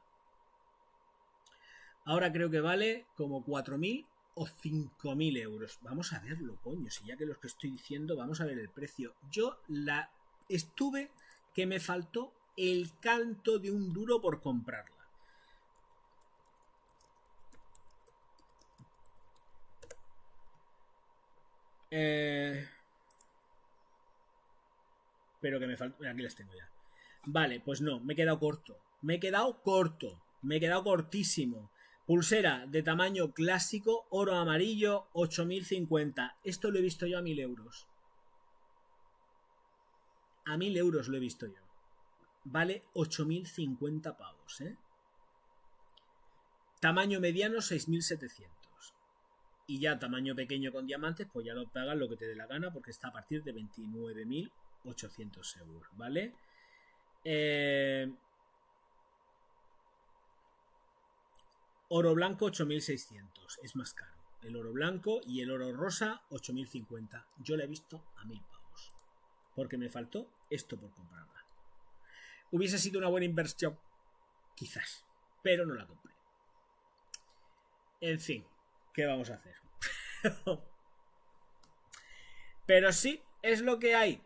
Ahora creo que vale como 4.000 o 5.000 euros. Vamos a verlo, coño. Si ya que lo que estoy diciendo, vamos a ver el precio. Yo la estuve que me faltó el canto de un duro por comprarla. Pero que me faltó. Aquí las tengo ya. Vale, pues no, me he quedado corto. Me he quedado corto. Me he quedado cortísimo. Pulsera de tamaño clásico, oro amarillo, 8.050. Esto lo he visto yo a 1.000 euros. A 1.000 euros lo he visto yo. Vale 8.050 pavos, ¿eh? Tamaño mediano, 6.700. Y ya tamaño pequeño con diamantes, pues ya lo pagas lo que te dé la gana, porque está a partir de 29.800 euros, ¿vale? Oro blanco 8.600, es más caro. El oro blanco y el oro rosa 8.050. Yo la he visto a 1.000 pavos. Porque me faltó esto por comprarla. Hubiese sido una buena inversión, quizás, pero no la compré. En fin, ¿qué vamos a hacer? Pero sí, es lo que hay.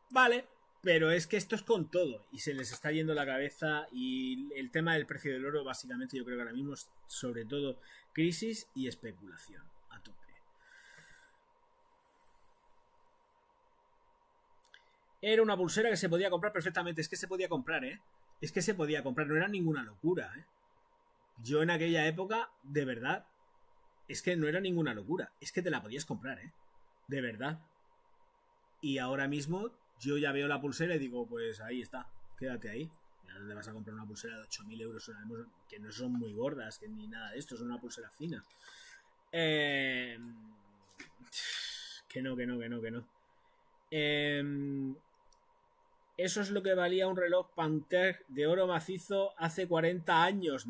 Vale, pero es que esto es con todo y se les está yendo la cabeza, y el tema del precio del oro básicamente yo creo que ahora mismo es sobre todo crisis y especulación a tope. Era una pulsera que se podía comprar perfectamente. Es que se podía comprar, ¿eh? Es que se podía comprar, no era ninguna locura, ¿eh? Yo en aquella época, de verdad, es que no era ninguna locura. Es que te la podías comprar, ¿eh? De verdad. Y ahora mismo yo ya veo la pulsera y digo, pues ahí está, quédate ahí. Ya no te vas a comprar una pulsera de 8.000 euros, que no son muy gordas, que ni nada de esto, es una pulsera fina. Que no. Eso es lo que valía un reloj Panther de oro macizo hace 40 años.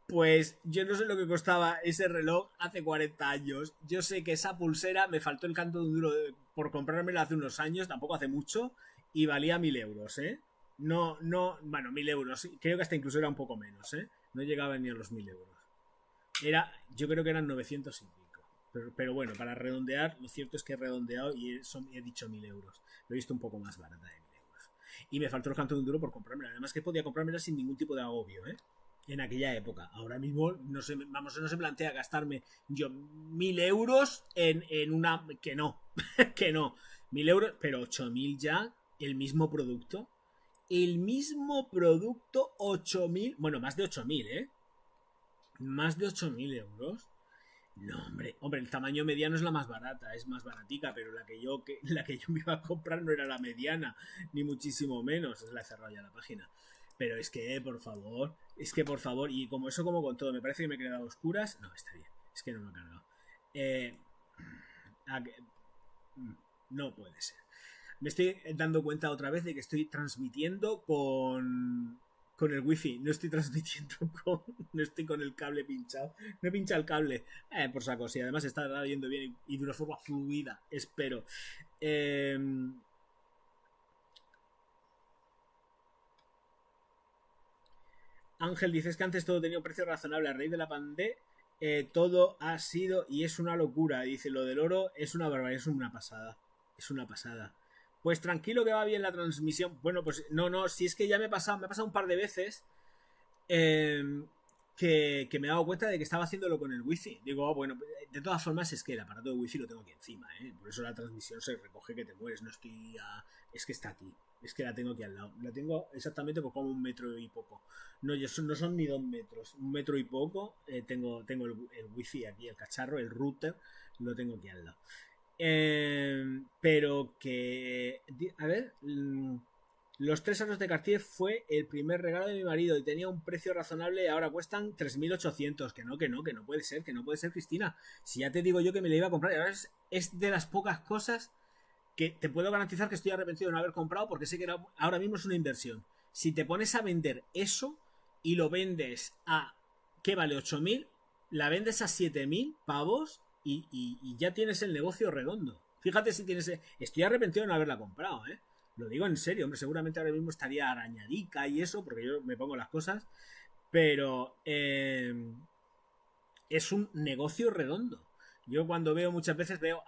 Pues yo no sé lo que costaba ese reloj hace 40 años. Yo sé que esa pulsera me faltó el canto de un duro por comprármela hace unos años, tampoco hace mucho, y valía 1.000 euros, ¿eh? No, bueno, 1.000 euros. Creo que hasta incluso era un poco menos, ¿eh? No llegaba ni a los 1.000 euros. Yo creo que eran 900 y pico. Pero bueno, para redondear, lo cierto es que he redondeado y he dicho 1.000 euros. Lo he visto un poco más barata de 1.000 euros. Y me faltó el canto de un duro por comprármela. Además que podía comprármela sin ningún tipo de agobio, ¿eh? En aquella época. Ahora mismo no se plantea gastarme yo 1.000 euros en una... Que no, que no. 1.000 euros, pero 8.000 ya, el mismo producto. El mismo producto, 8.000... Bueno, más de 8.000, ¿eh? Más de 8.000 euros. No, hombre, el tamaño mediano es la más barata, es más baratica, pero la que yo me iba a comprar no era la mediana, ni muchísimo menos. Es la he cerrado ya la página. Pero es que, por favor, y como eso como con todo, me parece que me he quedado a oscuras. No, está bien, es que no me he cargado. No puede ser. Me estoy dando cuenta otra vez de que estoy transmitiendo con el wifi, no estoy transmitiendo no estoy con el cable pinchado, no he pinchado el cable, por saco, sí, además está yendo bien y de una forma fluida, espero. Ángel, dices que antes todo tenía un precio razonable a raíz de la pandemia. Todo ha sido y es una locura. Dice, lo del oro es una barbaridad, es una pasada. Es una pasada. Pues tranquilo que va bien la transmisión. Bueno, pues no, si es que ya me ha pasado un par de veces que me he dado cuenta de que estaba haciéndolo con el wifi. Digo, bueno, de todas formas es que el aparato de wifi lo tengo aquí encima, ¿eh? Por eso la transmisión se recoge que te mueres. No estoy es que está aquí. Es que la tengo aquí al lado. La tengo exactamente como 1 metro y poco. No son ni 2 metros. 1 metro y poco. Tengo el wifi aquí, el cacharro, el router. Lo tengo aquí al lado. Pero que... A ver... Los 3 años de Cartier fue el primer regalo de mi marido y tenía un precio razonable y ahora cuestan 3.800. Que no puede ser, Cristina. Si ya te digo yo que me la iba a comprar. Y ahora es de las pocas cosas que te puedo garantizar que estoy arrepentido de no haber comprado porque sé que ahora mismo es una inversión. Si te pones a vender eso y lo vendes a, ¿qué vale? 8.000, la vendes a 7.000 pavos y ya tienes el negocio redondo. Fíjate si tienes... Estoy arrepentido de no haberla comprado, ¿eh? Lo digo en serio, hombre, seguramente ahora mismo estaría arañadica y eso, porque yo me pongo las cosas, pero es un negocio redondo. Yo cuando veo, muchas veces veo,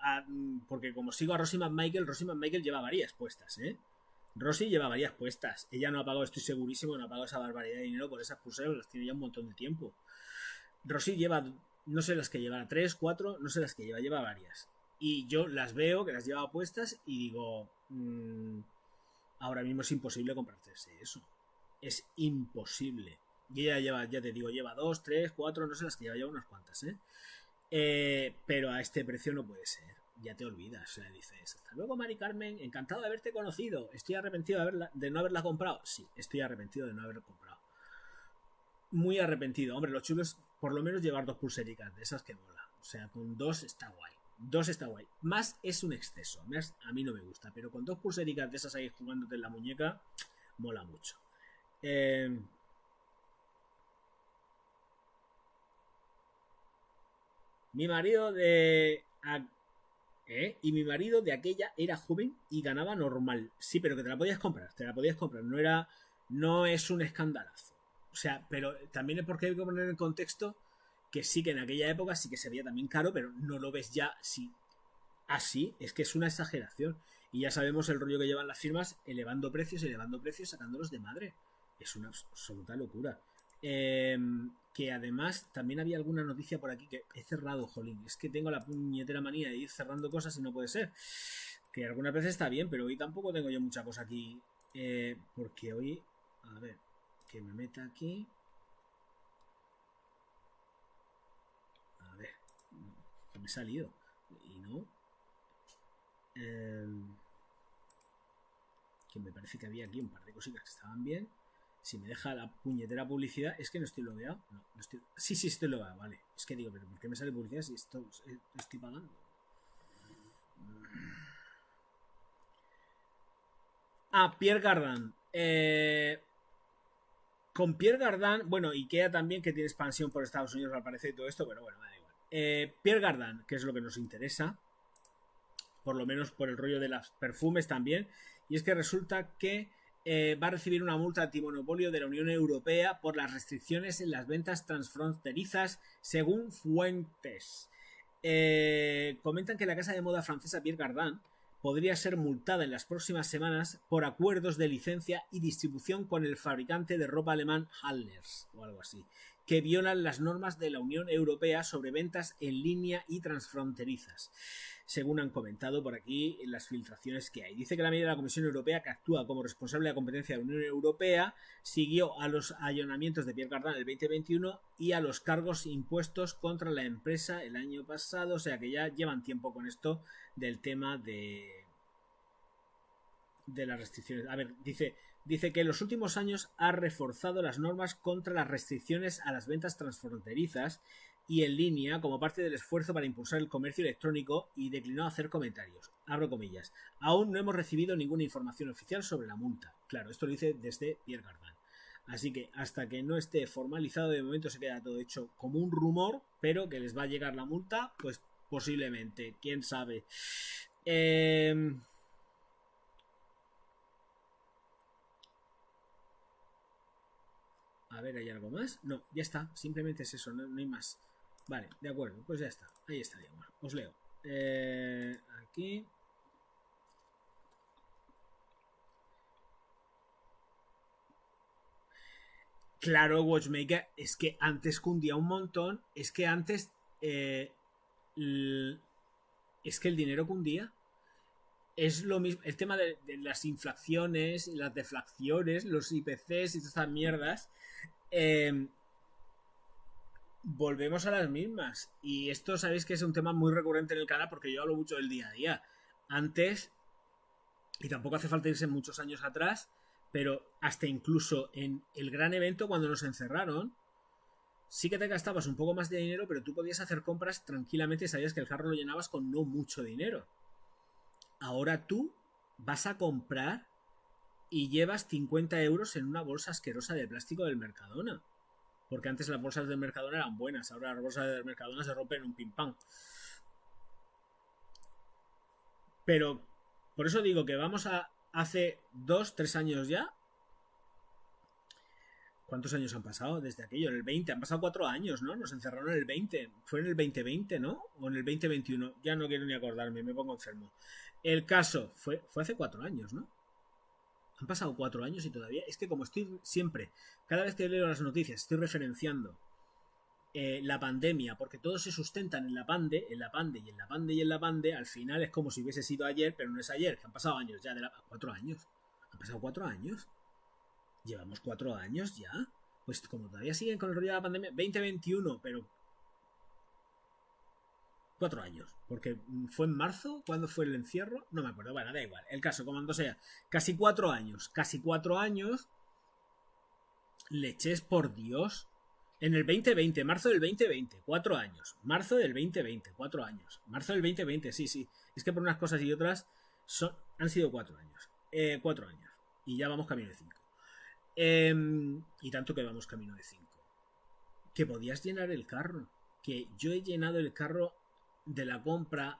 porque como sigo a Rosie McMichael lleva varias puestas, ¿eh? Rosie lleva varias puestas. Ella no ha pagado, estoy segurísimo, no ha pagado esa barbaridad de dinero por esas pulseras, las tiene ya un montón de tiempo. Rosie lleva, no sé las que lleva, 3, 4, no sé las que lleva varias. Y yo las veo, que las lleva puestas, y digo, ahora mismo es imposible comprarse eso. Es imposible. Y ella lleva, ya te digo, lleva 2, 3, 4, no sé las que lleva unas cuantas, pero a este precio no puede ser. Ya te olvidas, o sea, dices, hasta luego Mari Carmen, encantado de haberte conocido. Estoy arrepentido de no haberla comprado. Sí, estoy arrepentido de no haberla comprado. Muy arrepentido. Hombre, lo chulo es por lo menos llevar 2 pulsericas de esas que mola. O sea, con 2 está guay. 2 está guay. Más es un exceso. Más a mí no me gusta. Pero con 2 pulsericas de esas ahí jugándote en la muñeca, mola mucho. Mi marido de... Y mi marido de aquella era joven y ganaba normal. Sí, pero que te la podías comprar. No es un escandalazo. O sea, pero también es porque hay que poner en contexto que sí que en aquella época sí que se veía también caro, pero no lo ves ya así. Es que es una exageración. Y ya sabemos el rollo que llevan las firmas elevando precios, sacándolos de madre. Es una absoluta locura. Que además también había alguna noticia por aquí que he cerrado, jolín. Es que tengo la puñetera manía de ir cerrando cosas y no puede ser. Que algunas veces está bien, pero hoy tampoco tengo yo mucha cosa aquí. Porque hoy, a ver, que me meta aquí. A ver, que me he salido. Y no. Que me parece que había aquí un par de cositas que estaban bien. Si me deja la puñetera publicidad, es que no estoy logueado. No estoy... Sí, estoy logueado, vale. Es que digo, pero ¿por qué me sale publicidad si esto estoy pagando? Pierre Cardin. Con Pierre Cardin, bueno, Ikea también, que tiene expansión por Estados Unidos al parecer y todo esto, pero bueno, me da igual. Pierre Cardin, que es lo que nos interesa, por lo menos por el rollo de los perfumes también, y es que resulta que va a recibir una multa antimonopolio de la Unión Europea por las restricciones en las ventas transfronterizas, según fuentes. Comentan que la casa de moda francesa Pierre Cardin podría ser multada en las próximas semanas por acuerdos de licencia y distribución con el fabricante de ropa alemán Hallers o algo así, que violan las normas de la Unión Europea sobre ventas en línea y transfronterizas, según han comentado por aquí en las filtraciones que hay. Dice que la medida de la Comisión Europea, que actúa como responsable de la competencia de la Unión Europea, siguió a los allanamientos de Pierre Cardin el 2021 y a los cargos impuestos contra la empresa el año pasado, o sea que ya llevan tiempo con esto del tema de las restricciones. A ver, dice que en los últimos años ha reforzado las normas contra las restricciones a las ventas transfronterizas y en línea como parte del esfuerzo para impulsar el comercio electrónico y declinó hacer comentarios. Abro comillas. Aún no hemos recibido ninguna información oficial sobre la multa. Claro, esto lo dice desde Pierre Cardin. Así que hasta que no esté formalizado, de momento se queda todo hecho como un rumor, pero que les va a llegar la multa, pues posiblemente, quién sabe. A ver, ¿hay algo más? No, ya está, simplemente es eso, no hay más. Vale, de acuerdo, pues ya está, ahí estaríamos. Os leo. Aquí. Claro, Watchmaker, es que antes cundía un montón, es que antes es que el dinero cundía. Es lo mismo, el tema de las inflaciones, las deflaciones, los IPCs y todas estas mierdas. Volvemos a las mismas. Y esto sabéis que es un tema muy recurrente en el canal porque yo hablo mucho del día a día. Antes, y tampoco hace falta irse muchos años atrás, pero hasta incluso en el gran evento cuando nos encerraron, sí que te gastabas un poco más de dinero, pero tú podías hacer compras tranquilamente y sabías que el carro lo llenabas con no mucho dinero. ahora tú vas a comprar y llevas 50 euros en una bolsa asquerosa de plástico del Mercadona. Porque antes las bolsas del Mercadona eran buenas, ahora las bolsas del Mercadona se rompen en un pim pam. Pero por eso digo que vamos a hace 2-3 años ya. ¿Cuántos años han pasado desde aquello? En el 20, han pasado 4 años, ¿no? Nos encerraron en el 20. Fue en el 2020, ¿no? O en el 2021. Ya no quiero ni acordarme, me pongo enfermo. El caso fue hace 4 años, ¿no? Han pasado 4 años y todavía... Es que como estoy siempre, cada vez que leo las noticias, estoy referenciando la pandemia, porque todos se sustentan en la pande, al final es como si hubiese sido ayer, pero no es ayer, que han pasado años ya, 4 años. Han pasado 4 años. Llevamos 4 años ya. Pues como todavía siguen con el rollo de la pandemia, 2021, pero 4 años. Porque fue en marzo, ¿cuándo fue el encierro? No me acuerdo, bueno, da igual. El caso, como sea, casi 4 años. Casi 4 años. Leches, por Dios. En el 2020, marzo del 2020, 4 años. Marzo del 2020, 4 años. Marzo del 2020, sí. Es que por unas cosas y otras han sido 4 años. 4 años. Y ya vamos camino de 5. Y tanto que vamos camino de 5. Que podías llenar el carro. Que yo he llenado el carro de la compra.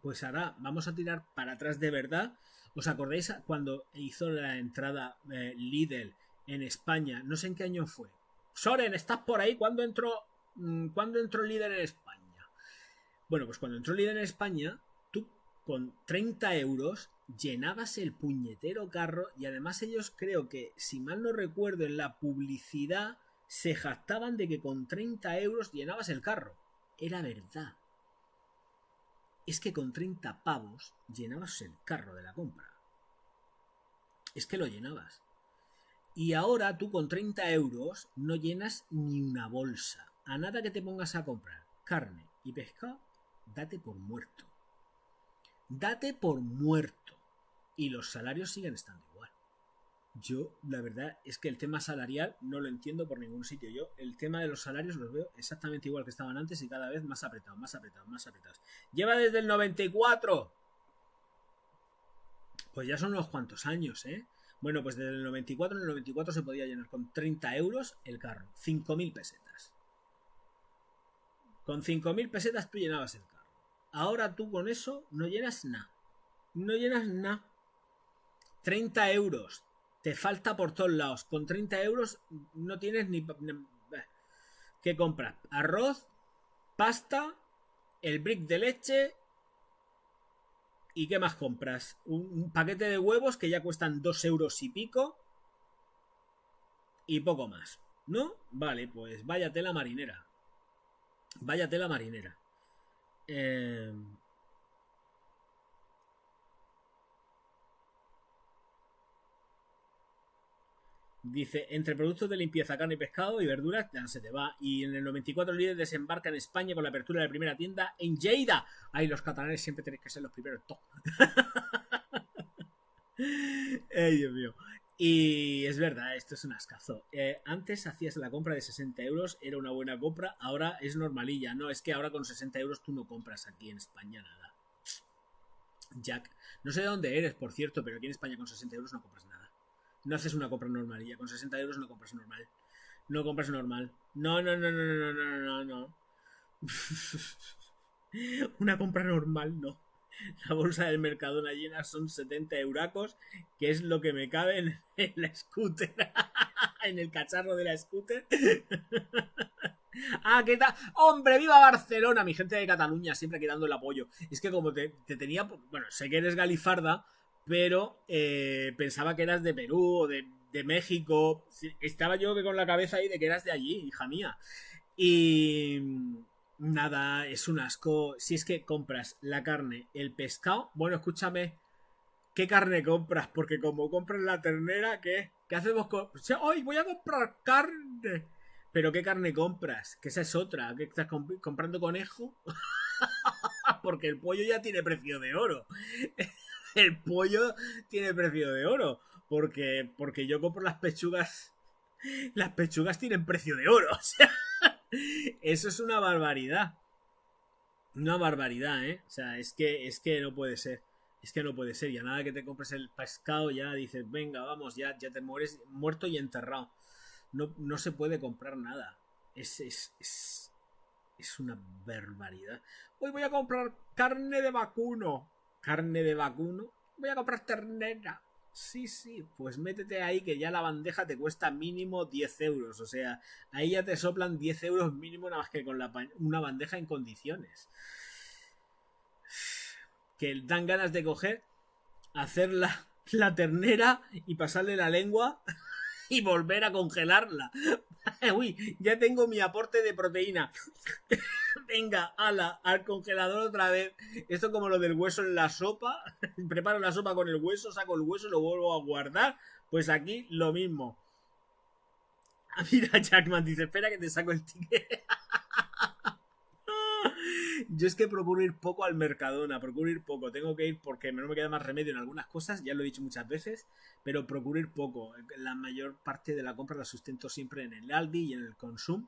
Pues ahora vamos a tirar para atrás de verdad. ¿Os acordáis cuando hizo la entrada Lidl en España? No sé en qué año fue. Soren, ¿estás por ahí? ¿Cuándo entró Lidl en España? Bueno, pues cuando entró Lidl en España, tú con 30 euros llenabas el puñetero carro, y además ellos, creo que, si mal no recuerdo, en la publicidad se jactaban de que con 30 euros llenabas el carro. Era verdad. Es que con 30 pavos llenabas el carro de la compra. Es que lo llenabas. Y ahora tú con 30 euros no llenas ni una bolsa. A nada que te pongas a comprar carne y pescado, date por muerto. Date por muerto. Y los salarios siguen estando igual. Yo, la verdad, es que el tema salarial no lo entiendo por ningún sitio. Yo, el tema de los salarios los veo exactamente igual que estaban antes y cada vez más apretados, más apretados, más apretados. Lleva desde el 94. Pues ya son unos cuantos años, ¿eh? Bueno, pues desde el 94, en el 94 se podía llenar con 30 euros el carro. 5.000 pesetas. Con 5.000 pesetas tú llenabas el carro. Ahora tú con eso no llenas nada. No llenas nada. 30 euros. Te falta por todos lados. Con 30 euros no tienes ni... ¿Qué compras? Arroz, pasta, el brick de leche... ¿Y qué más compras? Un paquete de huevos que ya cuestan 2 euros y pico. Y poco más, ¿no? Vale, pues vaya tela marinera. Vaya tela marinera. Dice, entre productos de limpieza, carne y pescado y verduras, ya se te va. Y en el 94 Lidl desembarca en España con la apertura de la primera tienda en Lleida. Ay, los catalanes siempre tenéis que ser los primeros. Ay, Dios mío. Y es verdad, esto es un ascazo. Antes hacías la compra de 60 euros, era una buena compra, ahora es normalilla. No, es que ahora con 60 euros tú no compras aquí en España nada. Jack, no sé de dónde eres, por cierto, pero aquí en España con 60 euros no compras nada. No haces una compra normalilla. Con 60 euros no compras normal. No compras normal. No. Una compra normal, no. La bolsa del Mercadona llena son 70 euracos, que es lo que me cabe en la scooter. En el cacharro de la scooter. Ah, ¿qué tal? ¡Hombre, viva Barcelona! Mi gente de Cataluña, siempre aquí dando el apoyo. Es que como te tenía... Bueno, sé que eres galifarda, pero pensaba que eras de Perú o de México. Estaba yo con la cabeza ahí de que eras de allí, hija mía. Y nada, es un asco. Si es que compras la carne, el pescado. Bueno, escúchame, ¿qué carne compras? Porque como compras la ternera, ¿qué hacemos con...? ¡Ay, voy a comprar carne! ¿Pero qué carne compras? Que esa es otra. ¿Qué estás comprando conejo? Porque el pollo ya tiene precio de oro. El pollo tiene precio de oro. Porque yo compro las pechugas. Las pechugas tienen precio de oro. O sea, eso es una barbaridad. Una barbaridad, ¿eh? O sea, es que no puede ser. Es que no puede ser, ya nada que te compres el pescado, ya dices, venga, vamos, ya te mueres muerto y enterrado. No se puede comprar nada. Es una barbaridad. Hoy voy a comprar carne de vacuno. ¿Carne de vacuno? Voy a comprar ternera. Sí, pues métete ahí que ya la bandeja te cuesta mínimo 10 euros. O sea, ahí ya te soplan 10 euros mínimo nada más que con una bandeja en condiciones. Que dan ganas de coger, hacer la ternera y pasarle la lengua y volver a congelarla. Uy, ya tengo mi aporte de proteína. Venga, ala, al congelador otra vez. Esto como lo del hueso en la sopa. Preparo la sopa con el hueso, saco el hueso y lo vuelvo a guardar. Pues aquí lo mismo. Mira, Jackman dice, espera que te saco el ticket. Yo es que procuro ir poco al Mercadona, procuro ir poco. Tengo que ir porque no me queda más remedio en algunas cosas, ya lo he dicho muchas veces, pero procuro ir poco. La mayor parte de la compra la sustento siempre en el Aldi y en el Consum.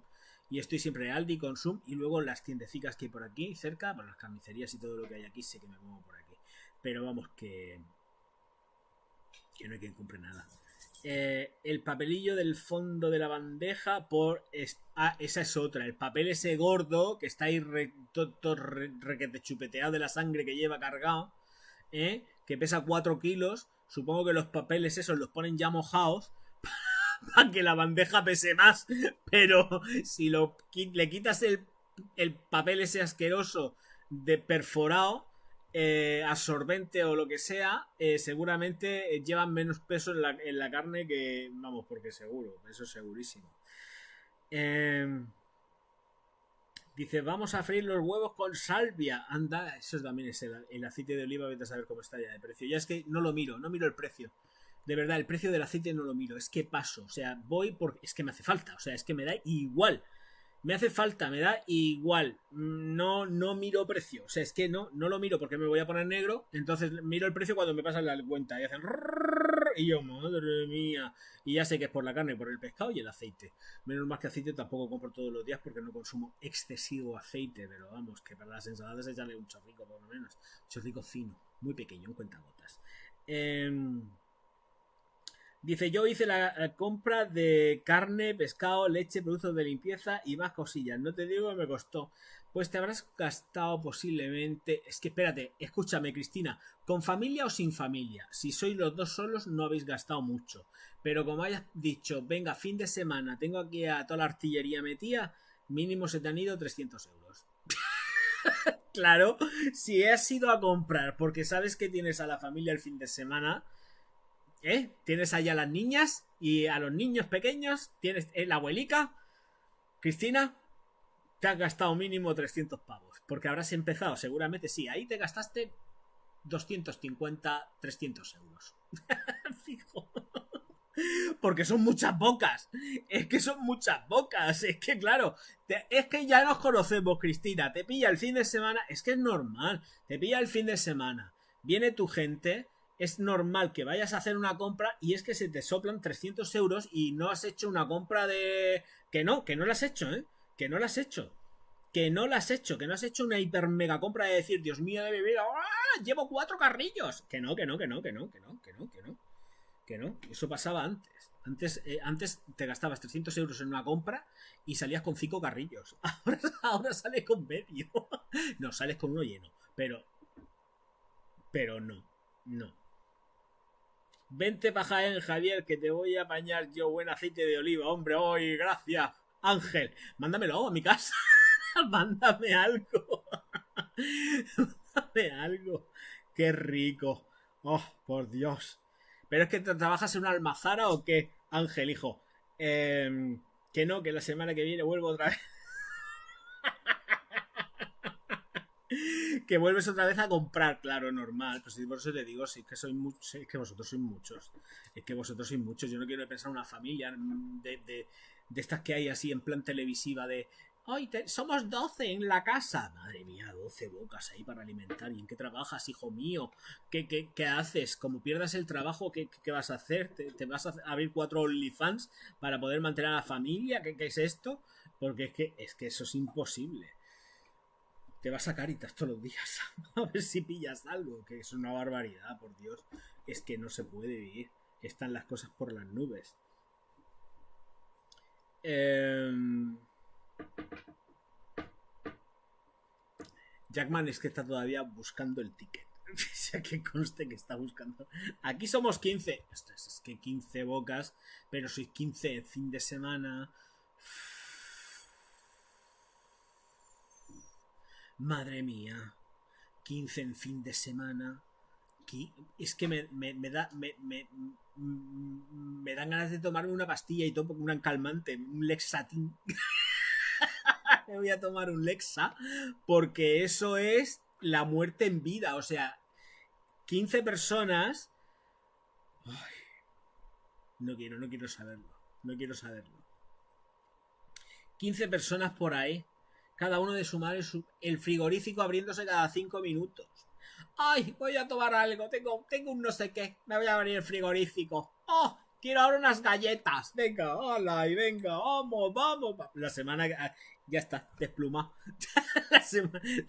Y estoy siempre en Aldi, Consum y luego las tiendecicas que hay por aquí cerca, bueno, las carnicerías y todo lo que hay aquí, sé que me muevo por aquí. Pero vamos, que no hay quien compre nada. El papelillo del fondo de la bandeja esa es otra, el papel ese gordo que está ahí requete chupeteado de la sangre que lleva cargado, que pesa 4 kilos. Supongo que los papeles esos los ponen ya mojados para que la bandeja pese más, pero si le quitas el papel ese asqueroso de perforado, absorbente o lo que sea, seguramente llevan menos peso en la carne que, vamos, porque seguro, eso es segurísimo. Dice, vamos a freír los huevos con salvia. Anda, eso también es el aceite de oliva, vete a saber cómo está ya de precio. Ya es que no miro el precio. De verdad, el precio del aceite no lo miro, es que paso, o sea, voy porque es que me hace falta, o sea, es que me da igual. Me hace falta, me da igual. No miro precio. O sea, es que no lo miro porque me voy a poner negro. Entonces miro el precio cuando me pasan la cuenta. Y hacen... Y yo, madre mía. Y ya sé que es por la carne, por el pescado y el aceite. Menos más que aceite tampoco compro todos los días porque no consumo excesivo aceite. Pero vamos, que para las ensaladas echarle un chorrico por lo menos. Un chorrico fino, muy pequeño, un cuentagotas. Dice, yo hice la compra de carne, pescado, leche, productos de limpieza y más cosillas. No te digo que me costó. Pues te habrás gastado posiblemente... Es que espérate, escúchame, Cristina. ¿Con familia o sin familia? Si sois los dos solos no habéis gastado mucho. Pero como hayas dicho, venga, fin de semana, tengo aquí a toda la artillería metida, mínimo se te han ido 300 euros. Claro, si has ido a comprar porque sabes que tienes a la familia el fin de semana... Tienes allá a las niñas y a los niños pequeños, tienes la abuelica, Cristina, te has gastado mínimo 300 pavos, porque habrás empezado, seguramente sí, ahí te gastaste 250, 300 euros. Fijo. Porque son muchas bocas, es que son muchas bocas, es que claro, es que ya nos conocemos, Cristina, te pilla el fin de semana, es que es normal, te pilla el fin de semana, viene tu gente... Es normal que vayas a hacer una compra y es que se te soplan 300 euros y no has hecho una compra de... Que no la has hecho, que no la has hecho. Que no la has hecho, que no has hecho una hiper mega compra de decir, Dios mío de mi vida, ¡ah! Llevo 4 carrillos. Que no. Eso pasaba antes. Antes te gastabas 300 euros en una compra y salías con 5 carrillos. Ahora sales con medio. No, sales con uno lleno. Pero no. Vente pa' Jaén, Javier, que te voy a apañar yo buen aceite de oliva, hombre. ¡Ay, gracias! Ángel, mándamelo a mi casa. Mándame algo. Mándame algo. Qué rico. Oh, por Dios. ¿Pero es que trabajas en una almazara o qué, Ángel, hijo? Que no, que la semana que viene vuelvo otra vez. Que vuelves otra vez a comprar, claro, normal. Pues por eso te digo, sí, que es que vosotros sois muchos. Es que vosotros sois muchos. Yo no quiero pensar una familia de estas que hay así en plan televisiva de... ¡Ay, somos 12 en la casa! Madre mía, 12 bocas ahí para alimentar. ¿Y en qué trabajas, hijo mío? ¿Qué haces? Como pierdas el trabajo, ¿qué vas a hacer? ¿Te vas a abrir 4 OnlyFans para poder mantener a la familia? ¿Qué es esto? Porque es que eso es imposible. te vas a Caritas todos los días a ver si pillas algo, que es una barbaridad, por Dios. Es que no se puede vivir. Están las cosas por las nubes. Jackman es que está todavía buscando el ticket. O sea, que conste que está buscando. Aquí somos 15. Ostras, es que 15 bocas, pero sois 15 en fin de semana. Madre mía. 15 en fin de semana. Es que me dan ganas de tomarme una pastilla y todo, un calmante, un Lexatin. Me voy a tomar un Lexa, porque eso es la muerte en vida. O sea, 15 personas. Ay, no quiero saberlo. No quiero saberlo. 15 personas por ahí. Cada uno de su madre. El frigorífico abriéndose cada 5 minutos. Ay, voy a tomar algo. Tengo un no sé qué. Me voy a abrir el frigorífico. Oh, quiero ahora unas galletas. Venga, hola, y venga, vamos. La semana ya está, desplumado.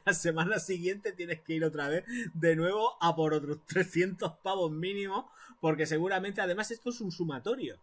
La semana siguiente tienes que ir otra vez de nuevo a por otros 300 pavos mínimo, porque seguramente, además, esto es un sumatorio.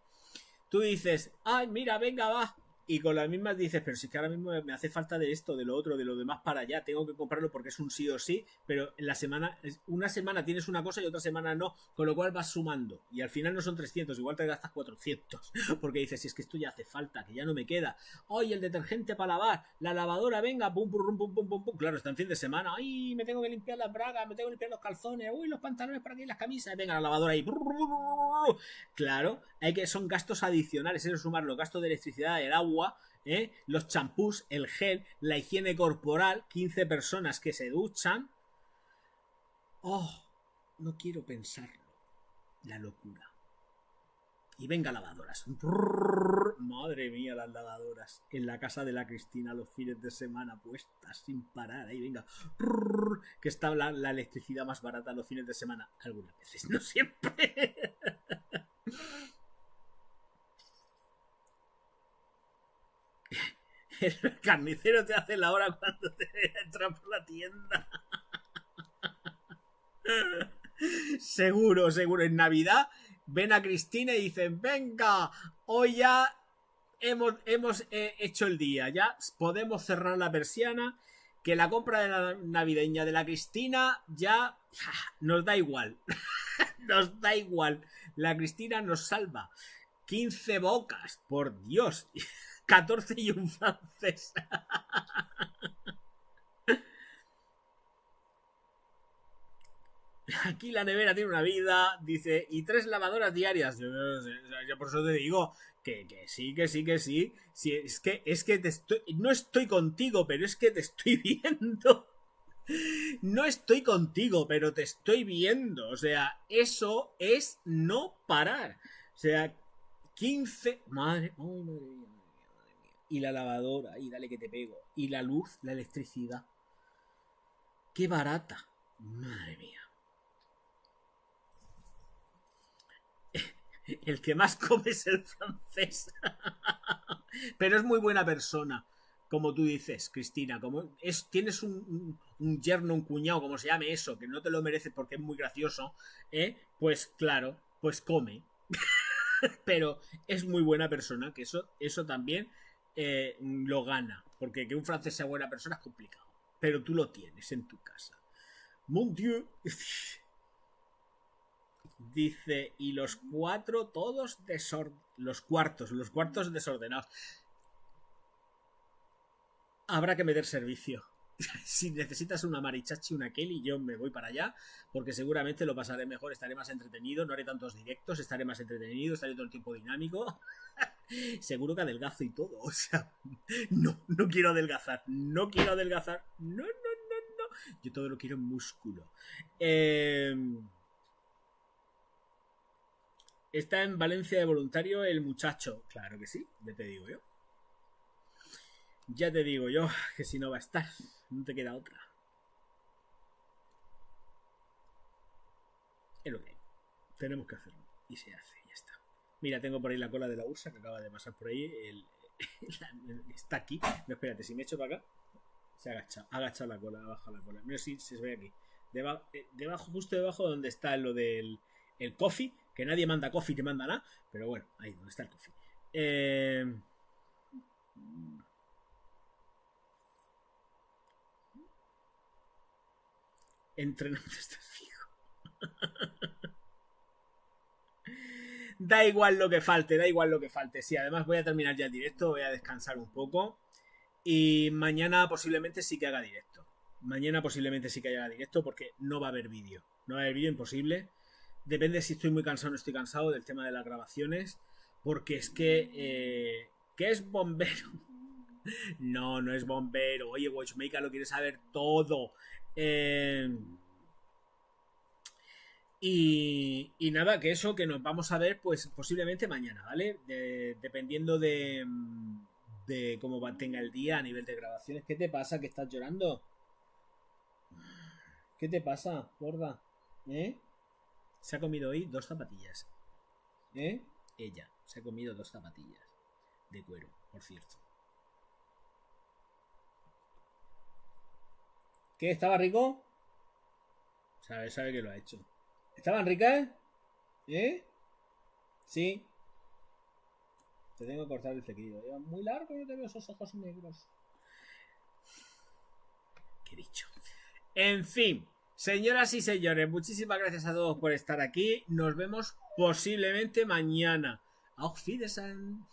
Tú dices, ay, mira, venga, va. Y con las mismas dices, pero si es que ahora mismo me hace falta de esto, de lo otro, de lo demás para allá, tengo que comprarlo porque es un sí o sí, pero en la semana, una semana tienes una cosa y otra semana no, con lo cual vas sumando, y al final no son 300, igual te gastas 400, porque dices, si es que esto ya hace falta, que ya no me queda, ay, el detergente para lavar, la lavadora, venga, pum, pum, pum, pum, pum, pum, claro, está en fin de semana, ay, me tengo que limpiar las bragas, me tengo que limpiar los calzones, uy, los pantalones por aquí, las camisas, venga, la lavadora ahí, claro, son gastos adicionales, eso sumar los gastos de electricidad, el agua, los champús, el gel, la higiene corporal, 15 personas que se duchan. Oh, no quiero pensarlo. La locura. Y venga, lavadoras. Madre mía, las lavadoras. En la casa de la Cristina los fines de semana puestas sin parar. Ahí venga. Que está la electricidad más barata los fines de semana. Algunas veces, no siempre. El carnicero te hace la hora cuando te entras por la tienda. Seguro. En Navidad ven a Cristina y dicen, venga, hoy ya hemos hecho el día, ya podemos cerrar la persiana, que la compra de la navideña de la Cristina ya nos da igual. Nos da igual. La Cristina nos salva. 15 bocas, por Dios. 14 y un francés. Aquí la nevera tiene una vida, dice, y 3 lavadoras diarias. Yo por eso te digo que sí. Sí, es que no estoy contigo, pero es que te estoy viendo. No estoy contigo, pero te estoy viendo. O sea, eso es no parar. O sea, 15. Madre mía. Y la lavadora, y dale que te pego. Y la luz, la electricidad. ¡Qué barata! Madre mía. El que más come es el francés. Pero es muy buena persona, como tú dices, Cristina. Como tienes un yerno, un cuñado, como se llame eso, que no te lo mereces porque es muy gracioso, pues claro, pues come. Pero es muy buena persona, que eso también lo gana. Porque que un francés sea buena persona es complicado. Pero tú lo tienes en tu casa. Mon Dieu. Dice, y los 4 todos los cuartos desordenados. Habrá que meter servicio. Si necesitas una Marichachi, una Kelly, yo me voy para allá, porque seguramente lo pasaré mejor, estaré más entretenido, no haré tantos directos, estaré más entretenido, estaré todo el tiempo dinámico. Seguro que adelgazo y todo. O sea, no quiero adelgazar. No. Yo todo lo quiero en músculo. Está en Valencia de voluntario el muchacho. Claro que sí, ya te digo yo. Ya te digo yo que si no va a estar, no te queda otra. Es lo que hay. Tenemos que hacerlo. Y se hace, ya está. Mira, tengo por ahí la cola de la ursa que acaba de pasar por ahí. Está aquí. No, espérate, si me echo para acá. Se ha agachado la cola, ha bajado la cola. Mira si se ve aquí. Debajo, justo debajo donde está lo del el coffee, que nadie manda coffee, te manda nada, pero bueno, ahí donde está el coffee. Entrenando estás fijo. Da igual lo que falte, da igual lo que falte. Sí, además voy a terminar ya el directo, voy a descansar un poco. Y mañana posiblemente sí que haga directo. Mañana posiblemente sí que haga directo porque no va a haber vídeo. No va a haber vídeo, imposible. Depende si estoy muy cansado o no estoy cansado del tema de las grabaciones. Porque es que... ¿qué es bombero? No, no es bombero. Oye, Watchmaker lo quiere saber todo. Y nada, que eso, que nos vamos a ver pues posiblemente mañana, ¿vale? Dependiendo de cómo tenga el día a nivel de grabaciones. ¿Qué te pasa? ¿Que estás llorando? ¿Qué te pasa, gorda? ¿Eh? Se ha comido hoy 2 zapatillas. ¿Eh? Ella se ha comido 2 zapatillas de cuero, por cierto. ¿Qué? ¿Estaba rico? Sabe que lo ha hecho. ¿Estaban ricas? ¿Eh? Sí. Te tengo que cortar el flequillo. Lleva muy largo y yo te veo esos ojos negros. ¿Qué he dicho? En fin, señoras y señores, muchísimas gracias a todos por estar aquí. Nos vemos posiblemente mañana. Auf Wiedersehen.